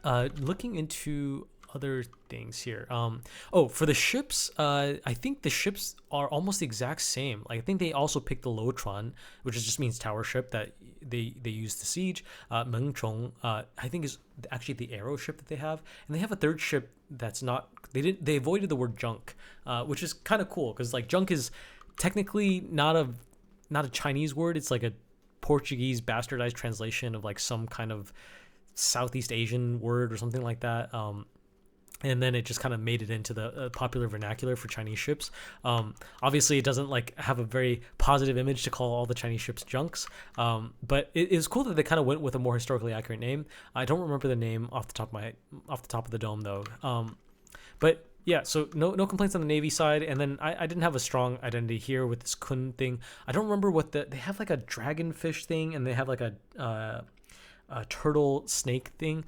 Looking into other things here. Oh, for the ships, I think the ships are almost the exact same. Like, I think they also picked the Lotron, which just means tower ship that they use to siege. Mengchong, I think is actually the arrow ship that they have, and they have a third ship that's not. They avoided the word junk, which is kind of cool because like junk is technically not a Chinese word. It's like a Portuguese bastardized translation of like some kind of Southeast Asian word or something like that. And then it just kind of made it into the popular vernacular for Chinese ships. Obviously, it doesn't like have a very positive image to call all the Chinese ships junks. But it is cool that they kind of went with a more historically accurate name. I don't remember the name off the top of the dome though. But yeah, so no complaints on the Navy side. And then I didn't have a strong identity here with this Kun thing. I don't remember what they have like a dragonfish thing, and they have like a turtle snake thing.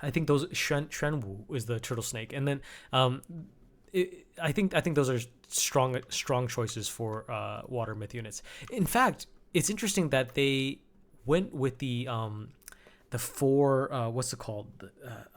I think those Shenwu is the turtle snake, and then I think those are strong choices for water myth units. In fact, it's interesting that they went with the four what's it called?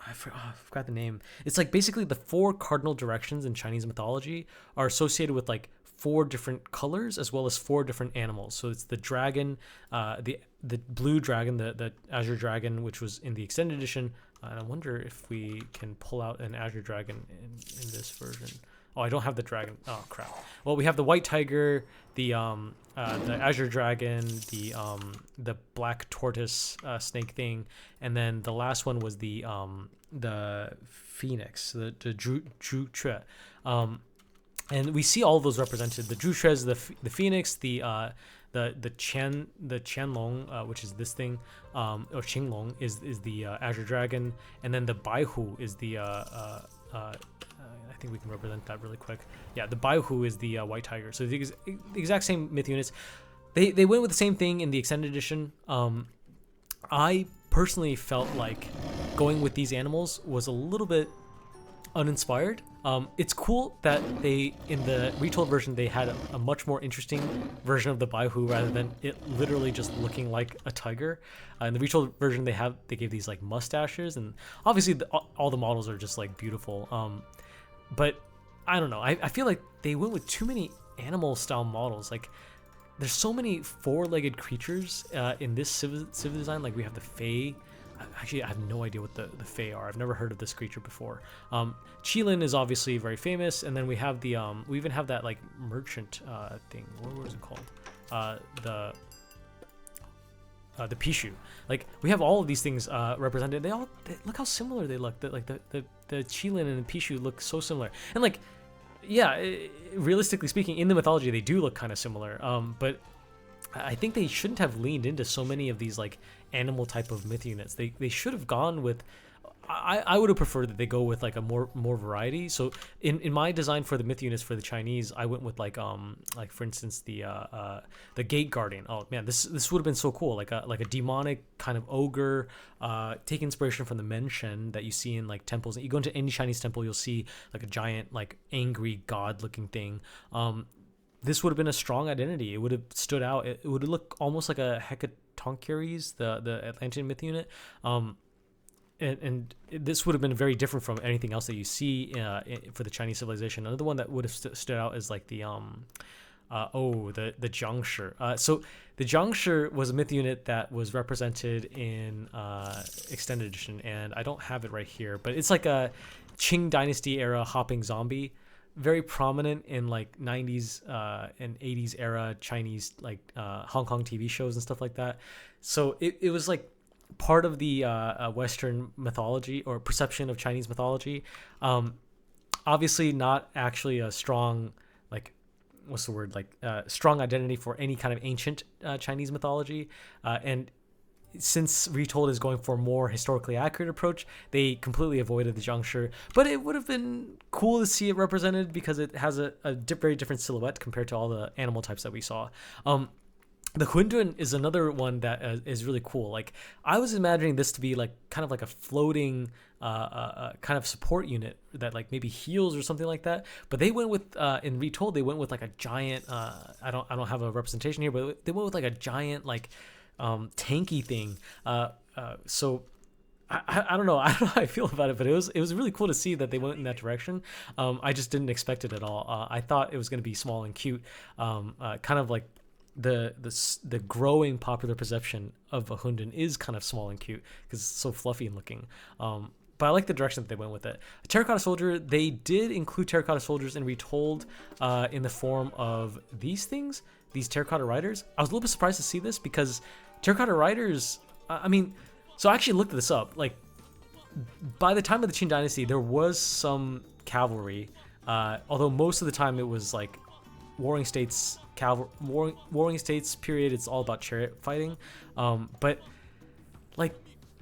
I forgot the name. It's like basically the four cardinal directions in Chinese mythology are associated with like 4 different colors as well as 4 different animals. So it's the dragon, the blue dragon, the azure dragon, which was in the extended edition. And I wonder if we can pull out an azure dragon in this version. Oh, I don't have the dragon. Oh crap. Well, we have the white tiger, the azure dragon, the black tortoise snake thing, and then the last one was the phoenix, the Zhu Chue. And we see all of those represented. The Zhu Chue is the phoenix, the Qianlong, which is this thing, or Qinglong is the azure dragon, and then the Baihu is the I think we can represent that really quick. Yeah, the Baihu is the white tiger. So the exact same myth units. They went with the same thing in the extended edition. I personally felt like going with these animals was a little bit uninspired. It's cool that they, in the retold version, they had a much more interesting version of the Baihu rather than it literally just looking like a tiger. In the retold version, they gave these like mustaches, and obviously all the models are just like beautiful. But I don't know. I feel like they went with too many animal style models. Like there's so many 4-legged creatures in this civ design. Like we have the Fae. Actually, I have no idea what the Fae are. I've never heard of this creature before. Qilin is obviously very famous, and then we have the we even have that like merchant thing. What was it called? The Pishu. Like we have all of these things represented. They look how similar they look. The Qilin and the Pishu look so similar. And like, yeah, realistically speaking, in the mythology they do look kind of similar. But I think they shouldn't have leaned into so many of these like animal type of myth units. They should have gone with. I would have preferred that they go with like a more variety. So in my design for the myth units for the Chinese, I went with like for instance the Gate Guardian. Oh man, this would have been so cool. Like a demonic kind of ogre. Take inspiration from the Menshen that you see in like temples. You go into any Chinese temple, you'll see like a giant like angry god looking thing. This would have been a strong identity. It would have stood out. It would look almost like a Hecatoncheires, the Atlantean myth unit. And this would have been very different from anything else that you see for the Chinese civilization. Another one that would have stood out is like the Jiangshi. So the Jiangshi was a myth unit that was represented in extended edition, and I don't have it right here, but it's like a Qing Dynasty era hopping zombie. Very prominent in like 90s and 80s era Chinese like Hong Kong TV shows and stuff like that. So it was like part of the Western mythology or perception of Chinese mythology. Obviously not actually a strong like what's the word like strong identity for any kind of ancient Chinese mythology. And since Retold is going for a more historically accurate approach, they completely avoided the Jiangshi. But it would have been cool to see it represented because it has a very different silhouette compared to all the animal types that we saw. The Hundun is another one that is really cool. Like I was imagining this to be like kind of like a floating kind of support unit that like maybe heals or something like that. But they went with in Retold they went with like a giant. I don't have a representation here, but they went with like a giant like tanky thing. So I don't know. I don't know how I feel about it, but it was really cool to see that they went in that direction. I just didn't expect it at all. I thought it was going to be small and cute, kind of like the growing popular perception of a Hunden is kind of small and cute because it's so fluffy looking. But I like the direction that they went with it. A terracotta soldier, they did include terracotta soldiers and Retold in the form of these things, these terracotta riders. I was a little bit surprised to see this because terracotta riders, I mean, so I actually looked this up. Like, by the time of the Qin Dynasty, there was some cavalry, although most of the time it was like warring states period. It's all about chariot fighting, but like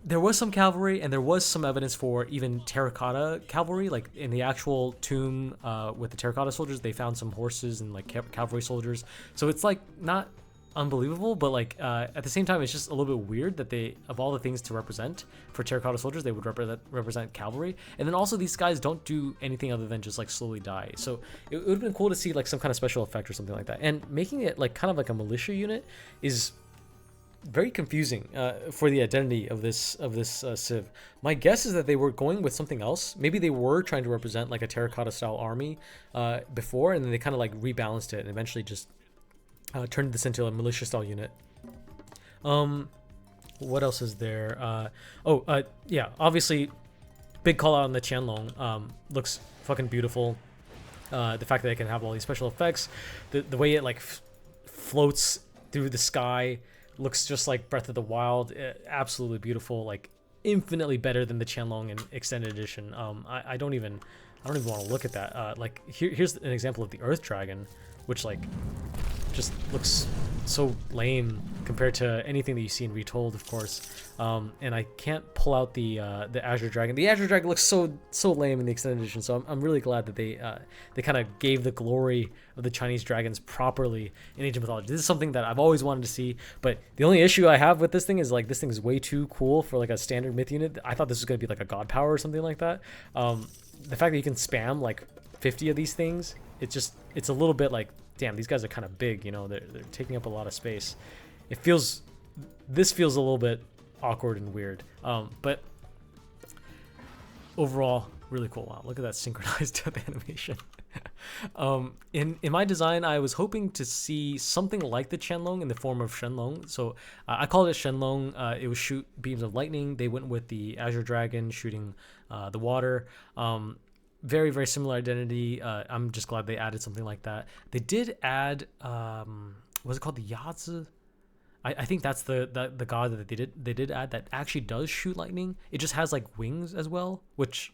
there was some cavalry and there was some evidence for even terracotta cavalry. Like in the actual tomb with the terracotta soldiers, they found some horses and like cavalry soldiers. So it's like not unbelievable, but like at the same time it's just a little bit weird that they, of all the things to represent for terracotta soldiers, they would represent cavalry. And then also these guys don't do anything other than just like slowly die, so it would have been cool to see like some kind of special effect or something like that. And making it like kind of like a militia unit is very confusing for the identity of this civ. My guess is that they were going with something else. Maybe they were trying to represent like a terracotta style army before, and then they kind of like rebalanced it and eventually just turned this into a militia style unit. What else is there? Yeah, obviously big call out on the Qianlong. Looks fucking beautiful. The fact that it can have all these special effects, the way it like floats through the sky, looks just like Breath of the Wild. Absolutely beautiful, like infinitely better than the Qianlong in extended edition. I don't even want to look at that. Like here's an example of the Earth Dragon, which like just looks so lame compared to anything that you see in Retold, of course. And I can't pull out the Azure Dragon. The Azure Dragon looks so lame in the extended edition. So I'm really glad that they kind of gave the glory of the Chinese dragons properly in Ancient Mythology. This is something that I've always wanted to see. But the only issue I have with this thing is like this thing is way too cool for like a standard myth unit. I thought this was gonna be like a god power or something like that. The fact that you can spam like 50 of these things, it's a little bit like, damn, these guys are kind of big, you know, they're taking up a lot of space. This feels a little bit awkward and weird, but overall really cool. Wow, look at that synchronized death animation. In my design, I was hoping to see something like the Qianlong in the form of Shenlong. So I called it Shenlong. It was shoot beams of lightning. They went with the Azure Dragon shooting the water. Very, very similar identity. I'm just glad they added something like that. They did add, was it called the Yazi? I think that's the god that they did add that actually does shoot lightning. It just has like wings as well, which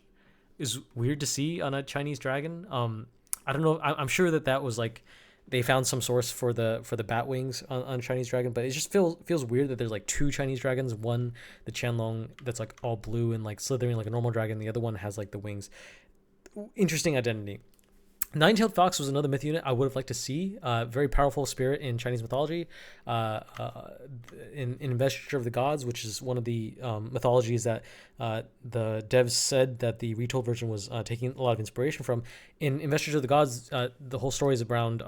is weird to see on a Chinese dragon. I don't know. I'm sure that was like they found some source for the bat wings on Chinese dragon, but it just feels weird that there's like two Chinese dragons. One, the Qianlong, that's like all blue and like slithering like a normal dragon. The other one has like the wings. Interesting identity. Nine-tailed fox was another myth unit I would have liked to see. Very powerful spirit in Chinese mythology. In Investiture of the Gods, which is one of the mythologies that the devs said that the retold version was taking a lot of inspiration from. In Investiture of the Gods, the whole story is around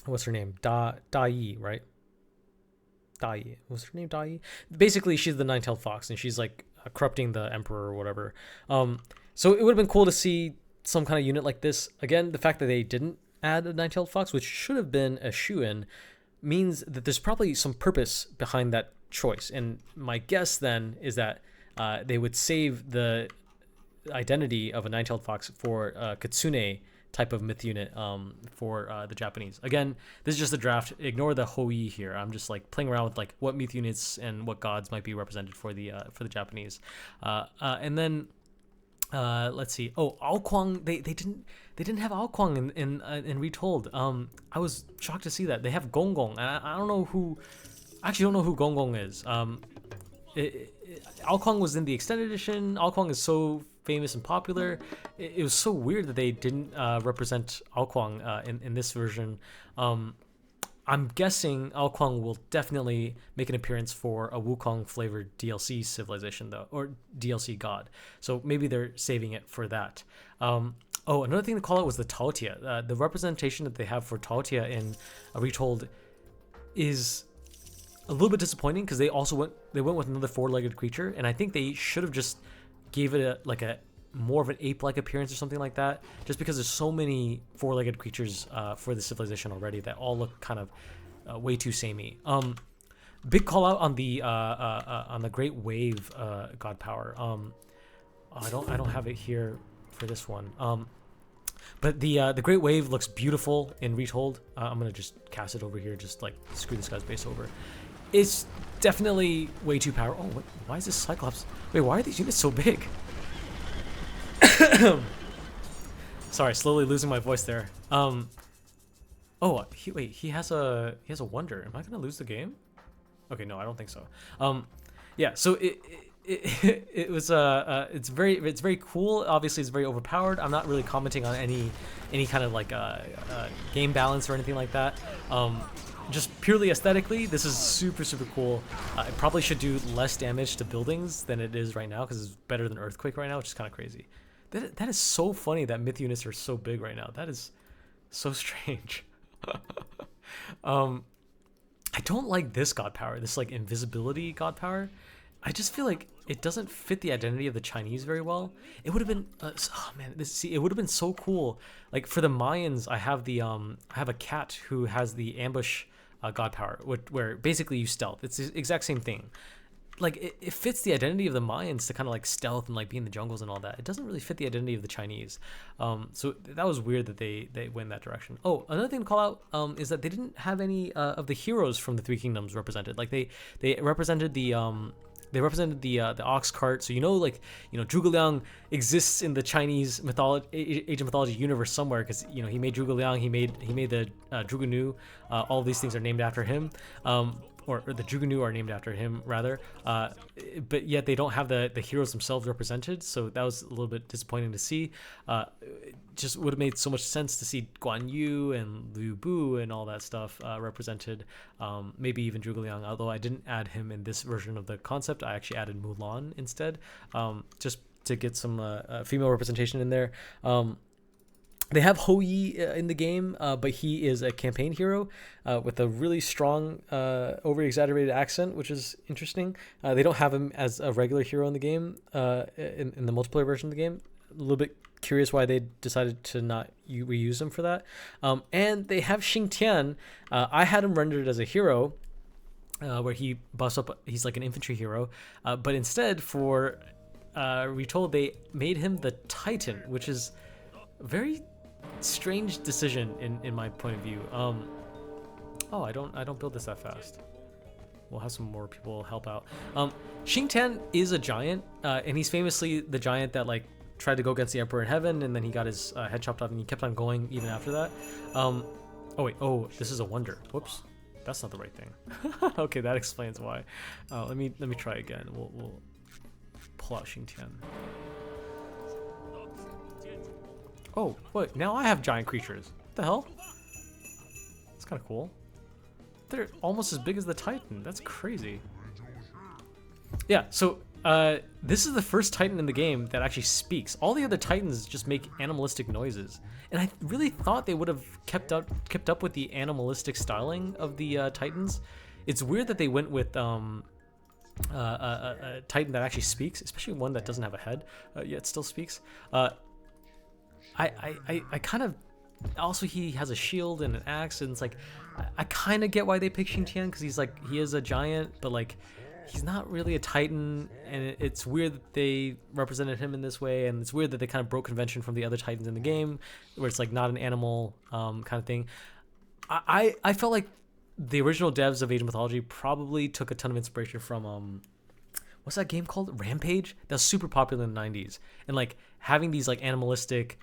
what's her name? Da Yi, right? Da Yi. Was her name Da Yi? Basically, she's the nine-tailed fox, and she's like corrupting the emperor or whatever. So it would have been cool to see some kind of unit like this. Again, the fact that they didn't add a nine-tailed fox, which should have been a shoo-in, means that there's probably some purpose behind that choice. And my guess then is that they would save the identity of a nine-tailed fox for a kitsune type of myth unit for the Japanese. Again, this is just a draft. Ignore the hoi here. I'm just like playing around with like what myth units and what gods might be represented for the Japanese. And then let's see. Oh, Aokwang. They didn't have Aokwang in Retold. I was shocked to see that. They have Gonggong, and I don't know who. I actually don't know who Gonggong is. Aokwang was in the extended edition. Aokwang is so famous and popular. It was so weird that they didn't represent Aokwang in this version. I'm guessing Aokwang will definitely make an appearance for a Wukong flavored DLC civilization though, or DLC god. So maybe they're saving it for that. Another thing to call out was the Taotia. The representation that they have for Taotia in Retold is a little bit disappointing because they went with another four-legged creature, and I think they should have just gave it a more of an ape-like appearance or something like that, just because there's so many four-legged creatures for the civilization already that all look kind of way too samey. Big call out on the Great Wave god power. I don't have it here for this one. But the Great Wave looks beautiful in Retold. I'm gonna just cast it over here, just like screw this guy's base over. It's definitely way too powerful. Oh, why is this Cyclops? Wait, why are these units so big? Sorry, slowly losing my voice there. Oh, he has a wonder. Am I gonna lose the game? Okay, no, I don't think so. Yeah, so it was it's very cool. Obviously, it's very overpowered. I'm not really commenting on any kind of like game balance or anything like that. Just purely aesthetically, this is super cool. It probably should do less damage to buildings than it is right now because it's better than Earthquake right now, which is kind of crazy. That is so funny that myth units are so big right now. That is so strange. I don't like this god power, this like invisibility god power. I just feel like it doesn't fit the identity of the Chinese very well. It would have been, oh man, it would have been so cool. Like for the Mayans, I have a cat who has the ambush god power, where basically you stealth. It's the exact same thing. Like it fits the identity of the Mayans to kind of like stealth and like be in the jungles and all that. It doesn't really fit the identity of the Chinese. So that was weird that they went that direction. Oh, another thing to call out is that they didn't have any of the heroes from the Three Kingdoms represented. Like they represented the ox cart. So Zhuge Liang exists in the Chinese mythology, Age of Mythology universe somewhere because he made Zhuge Liang, he made the Zhuge Nu. All of these things are named after him. Or the Zhuge Nu are named after him, rather. But yet they don't have the heroes themselves represented, so that was a little bit disappointing to see. It just would have made so much sense to see Guan Yu and Liu Bu and all that stuff represented. Maybe even Zhuge Liang, although I didn't add him in this version of the concept. I actually added Mulan instead, just to get some female representation in there. They have Hou Yi in the game, but he is a campaign hero with a really strong, over-exaggerated accent, which is interesting. They don't have him as a regular hero in the game, in the multiplayer version of the game. A little bit curious why they decided to not reuse him for that. And they have Xing Tian. I had him rendered as a hero, where he buffs up. He's like an infantry hero, but instead for Retold, they made him the Titan, which is very strange decision in my point of view. Oh, I don't build this that fast. We'll have some more people help out. Xing Tian is a giant, and he's famously the giant that like tried to go against the Emperor in Heaven, and then he got his head chopped off, and he kept on going even after that. Oh, this is a wonder. Whoops, that's not the right thing. Okay, that explains why. Let me try again. We'll pull out Xing Tian. Oh, wait, now I have giant creatures. What the hell? That's kind of cool. They're almost as big as the Titan. That's crazy. Yeah, so this is the first Titan in the game that actually speaks. All the other Titans just make animalistic noises. And I really thought they would have kept up with the animalistic styling of the Titans. It's weird that they went with a Titan that actually speaks, especially one that doesn't have a head, yet still speaks. I kind of also, he has a shield and an axe, and it's like I kind of get why they picked Xing Tian, because he is a giant, but like he's not really a Titan, and it's weird that they represented him in this way, and it's weird that they kind of broke convention from the other Titans in the game, where it's like not an animal kind of thing. I felt like the original devs of Age of Mythology probably took a ton of inspiration from what's that game called? Rampage? That was super popular in the 90s, and like having these like animalistic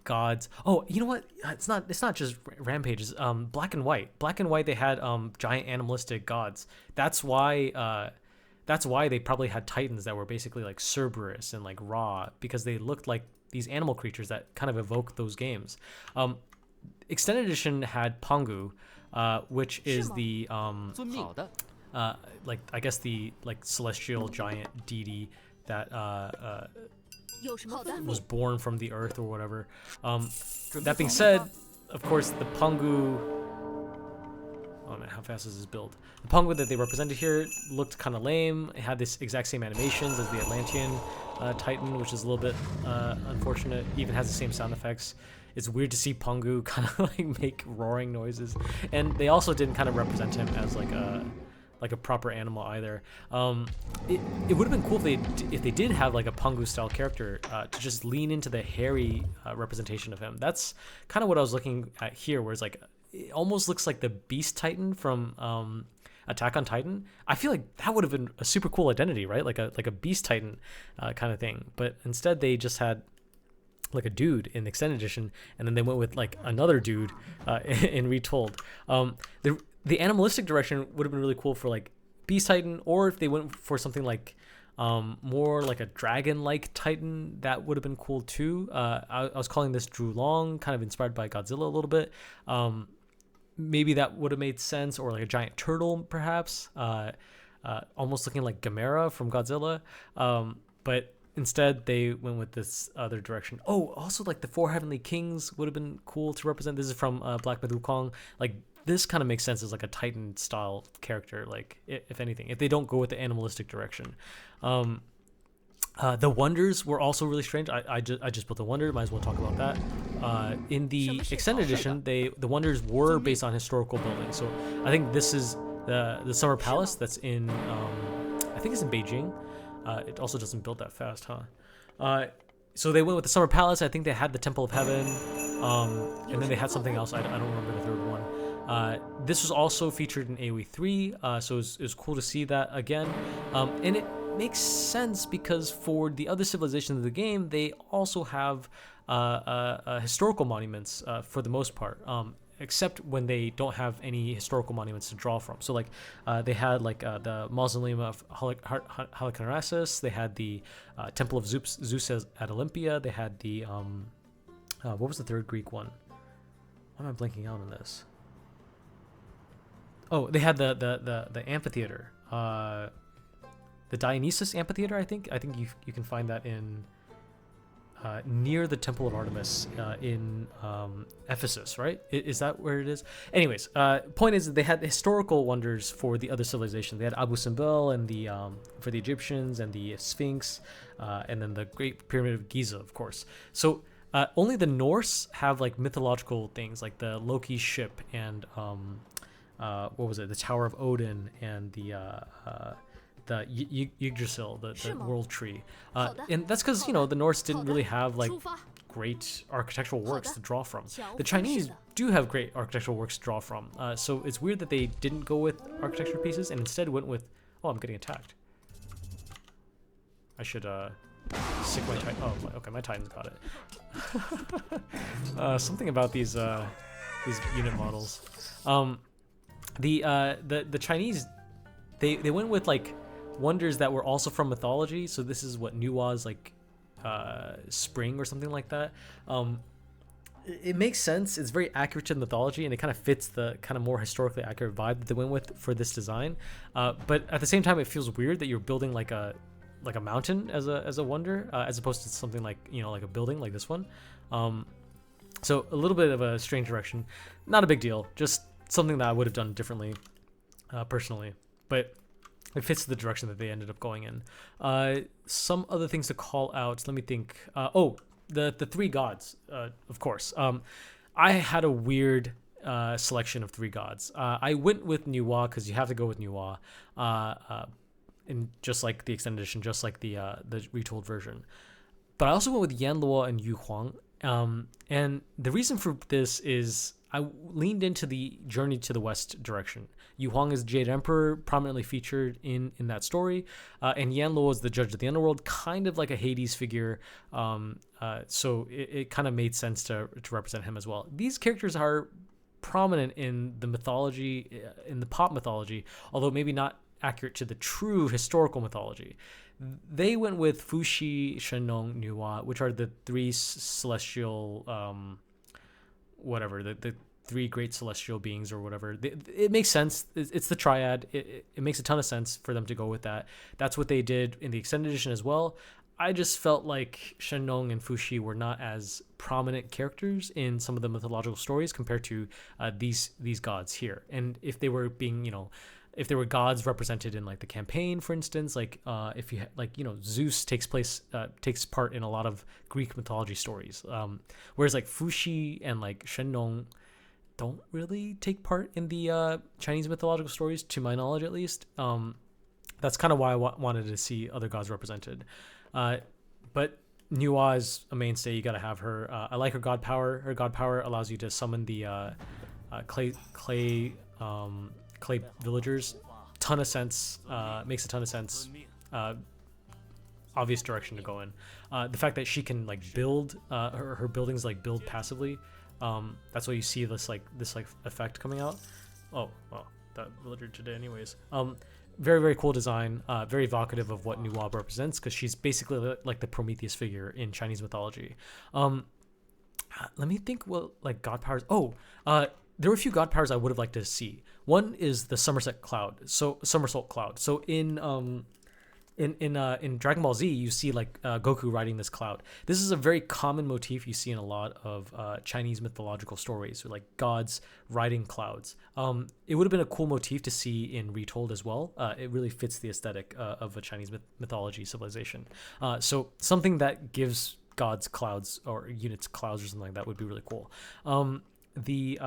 gods. Oh, you know what? It's not just Rampage. It's Black and White. Black and White, they had giant animalistic gods. That's why they probably had Titans that were basically like Cerberus and like Ra, because they looked like these animal creatures that kind of evoke those games. Extended Edition had Pangu, which is the like I guess the like celestial giant deity that was born from the earth or whatever. That being said, of course, the Pangu. Oh man, how fast is this build? The Pongu that they represented here looked kind of lame. It had this exact same animations as the Atlantean Titan, which is a little bit unfortunate. Even has the same sound effects. It's weird to see Pongu kind of like make roaring noises, and they also didn't kind of represent him as like a proper animal either. It would have been cool if they did have like a Pongu style character to just lean into the hairy representation of him. That's kind of what I was looking at here, where it's like it almost looks like the Beast Titan from Attack on Titan. I feel like that would have been a super cool identity, right? Like a Beast Titan kind of thing. But instead they just had like a dude in the extended edition, and then they went with like another dude in Retold. The animalistic direction would have been really cool for like Beast Titan, or if they went for something like more like a dragon-like Titan, that would have been cool too. I was calling this Drew Long, kind of inspired by Godzilla a little bit. Maybe that would have made sense, or like a giant turtle perhaps, almost looking like Gamera from Godzilla. But instead they went with this other direction. Oh, also like the Four Heavenly Kings would have been cool to represent. This is from Black Myth Wukong. Like this kind of makes sense as like a Titan style character, like if anything, if they don't go with the animalistic direction. The Wonders were also really strange. I just built the Wonder, might as well talk about that. In the extended edition, the Wonders were based on historical buildings. So I think this is the Summer Palace that's in I think it's in Beijing. It also doesn't build that fast, huh? So they went with the Summer Palace. I think they had the Temple of Heaven, and then they had something else. I don't remember the third one. This was also featured in AoE 3, so it was cool to see that again. And it makes sense because for the other civilizations of the game, they also have historical monuments for the most part, except when they don't have any historical monuments to draw from. So like they had like the Mausoleum of Halicarnassus, they had the Temple of Zeus at Olympia, they had the what was the third Greek one? Why am I blanking out on this? Oh, they had the amphitheater, the Dionysus Amphitheater. I think you can find that in near the Temple of Artemis in Ephesus, right? Is that where it is? Anyways, point is that they had historical wonders for the other civilizations. They had Abu Simbel and the for the Egyptians, and the Sphinx, and then the Great Pyramid of Giza, of course. So only the Norse have like mythological things, like the Loki ship and what was it? The Tower of Odin and the Yggdrasil, the world tree. And that's because, the Norse didn't really have like great architectural works to draw from. The Chinese do have great architectural works to draw from. So it's weird that they didn't go with architecture pieces and instead went with, oh, I'm getting attacked. I should sick my Titan. Oh, okay, my Titan's got it. Something about these unit models. The Chinese, they went with like wonders that were also from mythology. So this is what Nuwa's like spring or something like that. It makes sense. It's very accurate to the mythology, and it kind of fits the kind of more historically accurate vibe that they went with for this design. But at the same time, it feels weird that you're building like a mountain as a wonder, as opposed to something like like a building like this one. So a little bit of a strange direction. Not a big deal. Just something that I would have done differently, personally. But it fits the direction that they ended up going in. Some other things to call out. Let me think. The three gods, of course. I had a weird selection of three gods. I went with Nuwa because you have to go with Nuwa, and just like the extended edition, just like the retold version. But I also went with Yanluo and Yu Huang. And the reason for this is I leaned into the Journey to the West direction. Yu Huang is Jade Emperor, prominently featured in that story, and Yanluo is the Judge of the Underworld, kind of like a Hades figure. So it kind of made sense to represent him as well. These characters are prominent in the mythology, in the pop mythology, although maybe not accurate to the true historical mythology. They went with Fuxi, Shenong, Nuwa, which are the three celestial, the three great celestial beings or whatever. It makes sense. It's the triad. It makes a ton of sense for them to go with that. That's what they did in the extended edition as well. I just felt like Shenong and Fuxi were not as prominent characters in some of the mythological stories compared to these gods here. And if they were being, if there were gods represented in like the campaign, for instance, like if you Zeus takes part in a lot of Greek mythology stories, whereas like Fuxi and like Shenrong don't really take part in the Chinese mythological stories, to my knowledge at least. That's kind of why I wanted to see other gods represented. But Nuwa is a mainstay. You got to have her. I like her god power. Her god power allows you to summon the clay villagers. Ton of sense. Makes a ton of sense. Obvious direction to go in. The fact that she can like build her buildings, like build passively. That's why you see this effect coming out. Oh, well, that villager today anyways. Very, very cool design. Very evocative of what Nuwa represents, because she's basically like the Prometheus figure in Chinese mythology. Let me think. Well, like god powers. There were a few god powers I would have liked to see. One is the somersault cloud. So in Dragon Ball Z, you see like Goku riding this cloud. This is a very common motif you see in a lot of Chinese mythological stories, with like gods riding clouds. It would have been a cool motif to see in Retold as well. It really fits the aesthetic of a Chinese mythology civilization. So something that gives gods clouds, or units clouds, or something like that would be really cool. The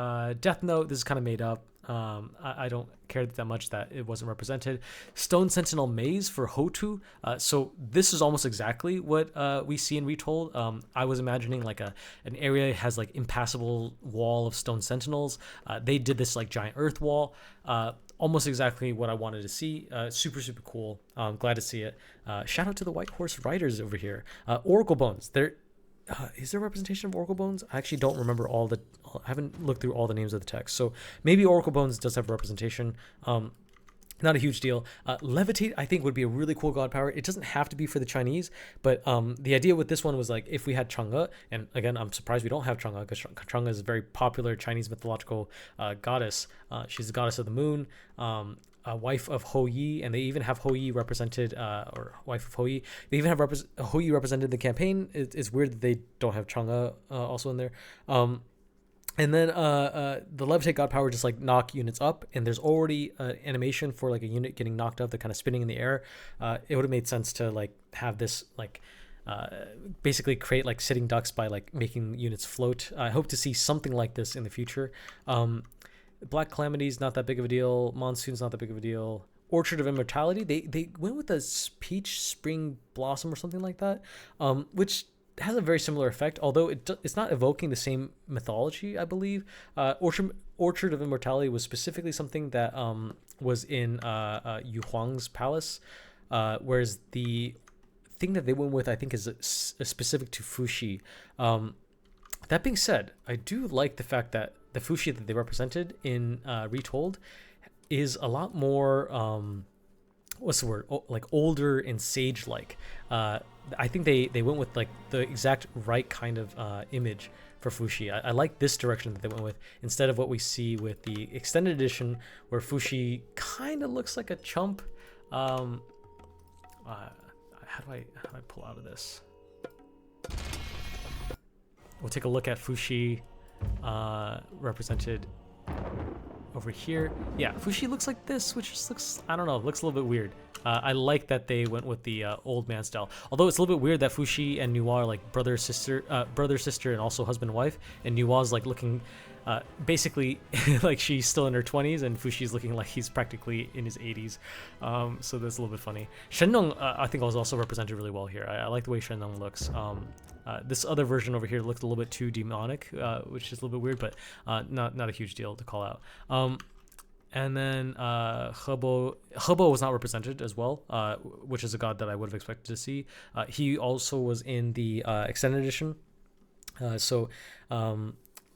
Death Note, this is kind of made up. I don't care that much that it wasn't represented. Stone Sentinel Maze for Hotu. So this is almost exactly what we see in Retold. I was imagining like an area has like impassable wall of stone sentinels. They did this like giant earth wall. Almost exactly what I wanted to see. Super, super cool. Glad to see it. Shout out to the White Horse Riders over here. Oracle Bones. Is there a representation of Oracle Bones? I actually don't remember I haven't looked through all the names of the text. So maybe Oracle Bones does have representation. Not a huge deal. Levitate, I think, would be a really cool god power. It doesn't have to be for the Chinese, but the idea with this one was like if we had Chang'e, and again, I'm surprised we don't have Chang'e, because Chang'e is a very popular Chinese mythological goddess. She's the goddess of the moon, a wife of Ho Yi, and they even have Ho Yi represented, or wife of Ho Yi. They even have Ho Yi represented in the campaign. It's weird that they don't have Chang'e also in there. And then the Levitate god power just like knock units up, and there's already an animation for like a unit getting knocked up, they're kind of spinning in the air. It would have made sense to like have this like basically create like sitting ducks by like making units float. I hope to see something like this in the future. Black Calamity's not that big of a deal. Monsoon's not that big of a deal. Orchard of Immortality, they went with a peach spring blossom or something like that, which has a very similar effect, although it's not evoking the same mythology, I believe. Orchard of Immortality was specifically something that was in Yu Huang's palace, whereas the thing that they went with, I think, is specific to Fuxi. That being said, I do like the fact that the Fuxi that they represented in Retold is a lot more what's the word, like older and sage-like. I think they went with like the exact right kind of image for Fuxi. I like this direction that they went with, instead of what we see with the extended edition, where Fuxi kind of looks like a chump. How do I pull out of this? We'll take a look at Fuxi represented over here. Yeah, Fuxi looks like this, which just looks, I don't know, looks a little bit weird. I like that they went with the old man style. Although it's a little bit weird that Fuxi and Nuwa are like brother sister, and also husband and wife, and Nuwa's like looking basically like she's still in her 20s, and Fushi's looking like he's practically in his 80s. So that's a little bit funny. Shenrong, I think, was also represented really well here. I like the way Shenrong looks. This other version over here looked a little bit too demonic, which is a little bit weird, but not a huge deal to call out. And then Hebo was not represented as well, which is a god that I would have expected to see. He also was in the extended edition, so a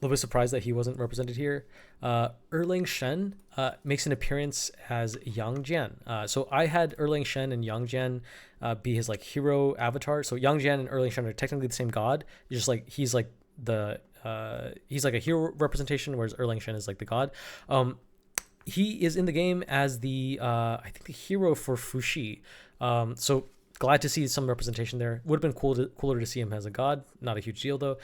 little bit surprised that he wasn't represented here. Erling Shen makes an appearance as Yang Jian. So I had Erling Shen and Yang Jian be his like hero avatar. So Yang Jian and Erling Shen are technically the same god, just like he's like a hero representation, whereas Erling Shen is like the god. He is in the game as the I think the hero for Fuxi. So glad to see some representation there. Would have been cooler to see him as a god. Not a huge deal though.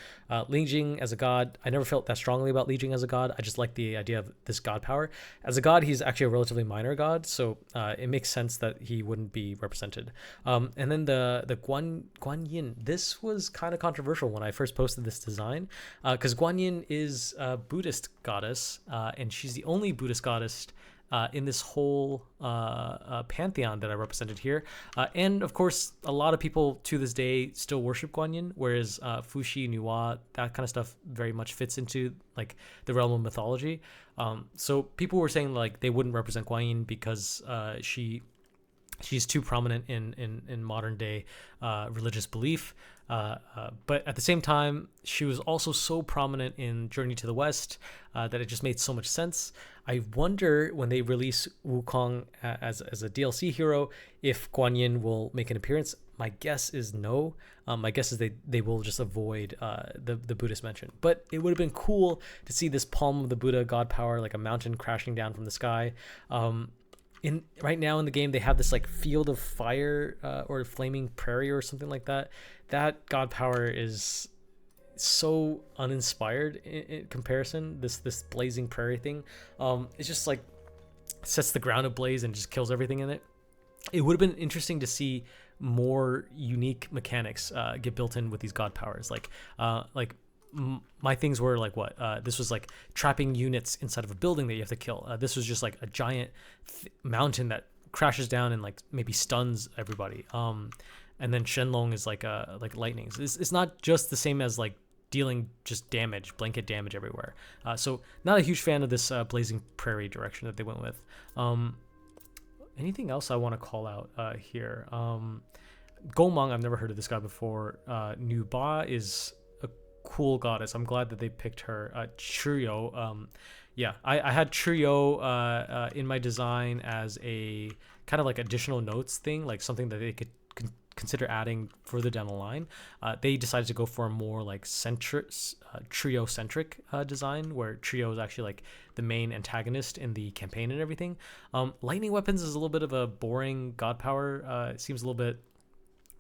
Li Jing as a god, I never felt that strongly about Li Jing as a god. I just like the idea of this god power. As a god, he's actually a relatively minor god, so it makes sense that he wouldn't be represented. And then the Guan Yin. This was kind of controversial when I first posted this design, because Guan Yin is a Buddhist goddess, and she's the only Buddhist goddess in this whole pantheon that I represented here. And of course, a lot of people to this day still worship Guan Yin, whereas Fuxi, Nuwa, that kind of stuff very much fits into like the realm of mythology. So people were saying like they wouldn't represent Guan Yin because she's too prominent in modern day religious belief. But at the same time, she was also so prominent in Journey to the West that it just made so much sense. I wonder when they release Wukong as a DLC hero, if Guan Yin will make an appearance. My guess is no. My guess is they will just avoid the Buddhist mention. But it would have been cool to see this palm of the Buddha god power, like a mountain crashing down from the sky. Right now in the game, they have this like field of fire or flaming prairie or something like that. That god power is so uninspired in comparison. This blazing prairie thing, it's just like sets the ground ablaze and just kills everything in it. It would have been interesting to see more unique mechanics get built in with these god powers. Like my things were like what this was like trapping units inside of a building that you have to kill. This was just like a giant mountain that crashes down and like maybe stuns everybody. And then Shenlong is like lightnings. It's not just the same as like dealing just damage, blanket damage everywhere. So not a huge fan of this blazing prairie direction that they went with. Anything else I want to call out here? Gomang, I've never heard of this guy before. Nu Ba is a cool goddess. I'm glad that they picked her. Churyo, yeah, I had Churyo in my design as a kind of like additional notes thing, like something that they could consider adding further down the line. They decided to go for a more like trio-centric design, where Trio is actually like the main antagonist in the campaign and everything. Lightning weapons is a little bit of a boring god power. It seems a little bit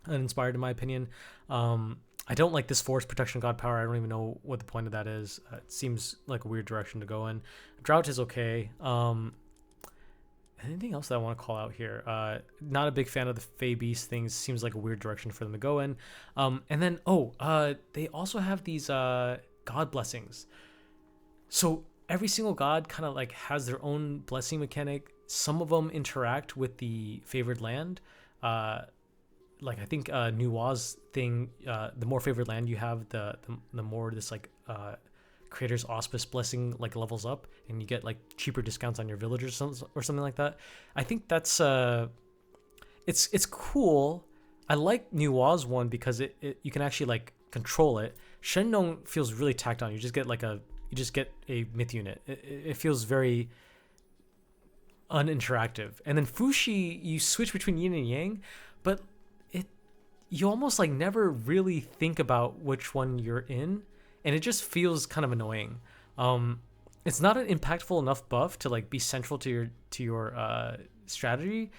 uninspired in my opinion. I don't like this force protection god power. I don't even know what the point of that is. It seems like a weird direction to go in. Drought is okay. Anything else that I want to call out here? Not a big fan of the Fey Beast things. Seems like a weird direction for them to go in. And then, they also have these god blessings. So every single god kind of like has their own blessing mechanic. Some of them interact with the favored land. Like I think Nuwa's thing, the more favored land you have, the more this like Creator's Auspice blessing like levels up, and you get like cheaper discounts on your villagers or something like that. I think that's it's cool. I like Nuwa's one because it you can actually like control it. Shenlong feels really tacked on. You just get a myth unit. It feels very uninteractive. And then Fuxi, you switch between yin and yang, but you almost like never really think about which one you're in. And it just feels kind of annoying. It's not an impactful enough buff to like be central to your strategy,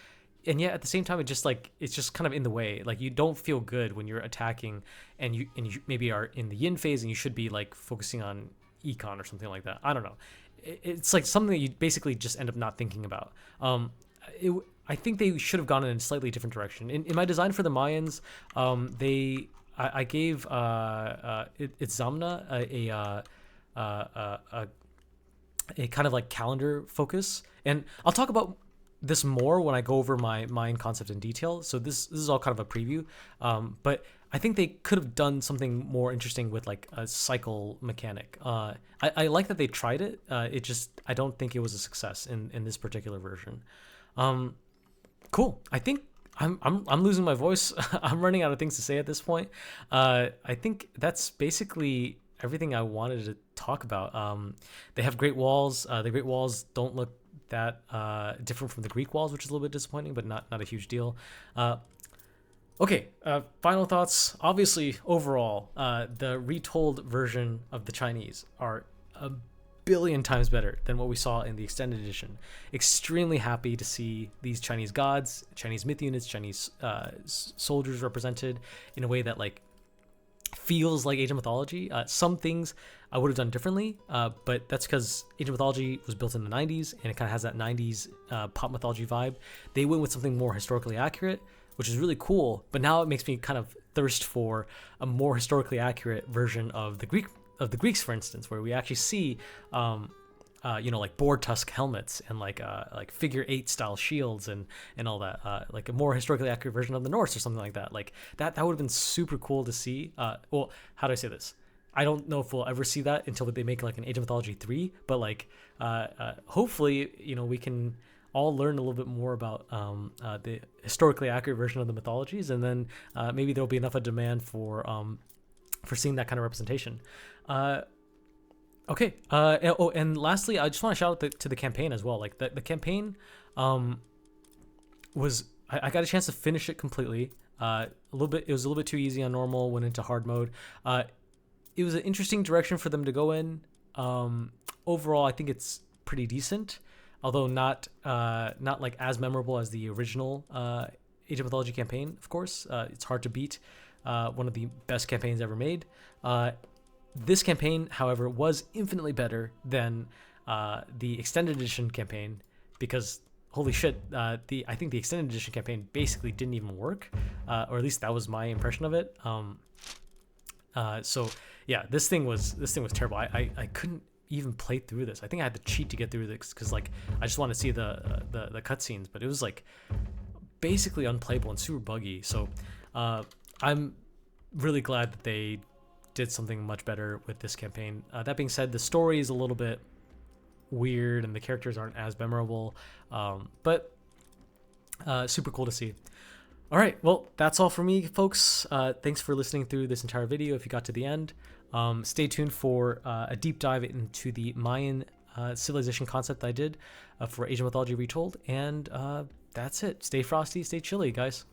and yet at the same time it's just kind of in the way. Like you don't feel good when you're attacking, and you maybe are in the yin phase, and you should be like focusing on econ or something like that. I don't know. It's like something that you basically just end up not thinking about. I think they should have gone in a slightly different direction. In my design for the Mayans, I gave Itzamna a kind of like calendar focus, and I'll talk about this more when I go over my Mayan concept in detail. So this is all kind of a preview, but I think they could have done something more interesting with like a cycle mechanic. I like that they tried it. I don't think it was a success in this particular version. Cool. I think I'm losing my voice. I'm running out of things to say at this point. I think that's basically everything I wanted to talk about. They have great walls. The great walls don't look that different from the Greek walls, which is a little bit disappointing, but not a huge deal. Okay, final thoughts. Obviously, overall, the retold version of the Chinese are a billion times better than what we saw in the extended edition. Extremely happy to see these Chinese gods, Chinese myth units, Chinese soldiers represented in a way that like feels like Age of Mythology. Some things I would have done differently, but that's because Age of Mythology was built in the 90s and it kind of has that 90s pop mythology vibe. They went with something more historically accurate, which is really cool, but now it makes me kind of thirst for a more historically accurate version of the Greeks, for instance, where we actually see like boar tusk helmets and like figure 8 style shields and all that, like a more historically accurate version of the Norse or something like that. Like that would have been super cool to see. Well, how do I say this? I don't know if we'll ever see that until they make like an Age of Mythology 3, but like hopefully, we can all learn a little bit more about the historically accurate version of the mythologies, and then maybe there'll be enough of demand for seeing that kind of representation. Okay. And lastly, I just want to shout out to the campaign as well. Like the campaign was I got a chance to finish it completely. It was a little bit too easy on normal. Went into hard mode. It was an interesting direction for them to go in. Overall, I think it's pretty decent, although not like as memorable as the original Age of Mythology campaign. Of course, it's hard to beat one of the best campaigns ever made. This campaign, however, was infinitely better than the extended edition campaign because holy shit, I think the extended edition campaign basically didn't even work, or at least that was my impression of it. So yeah, this thing was terrible. I couldn't even play through this. I think I had to cheat to get through this because like I just wanted to see the cutscenes, but it was like basically unplayable and super buggy. So I'm really glad that they did something much better with this campaign. That being said, the story is a little bit weird and the characters aren't as memorable, but super cool to see. All right, well, that's all for me, folks. Thanks for listening through this entire video. If you got to the end, stay tuned for a deep dive into the Mayan civilization concept I did for Age of Mythology Retold. And that's it. Stay frosty, stay chilly, guys.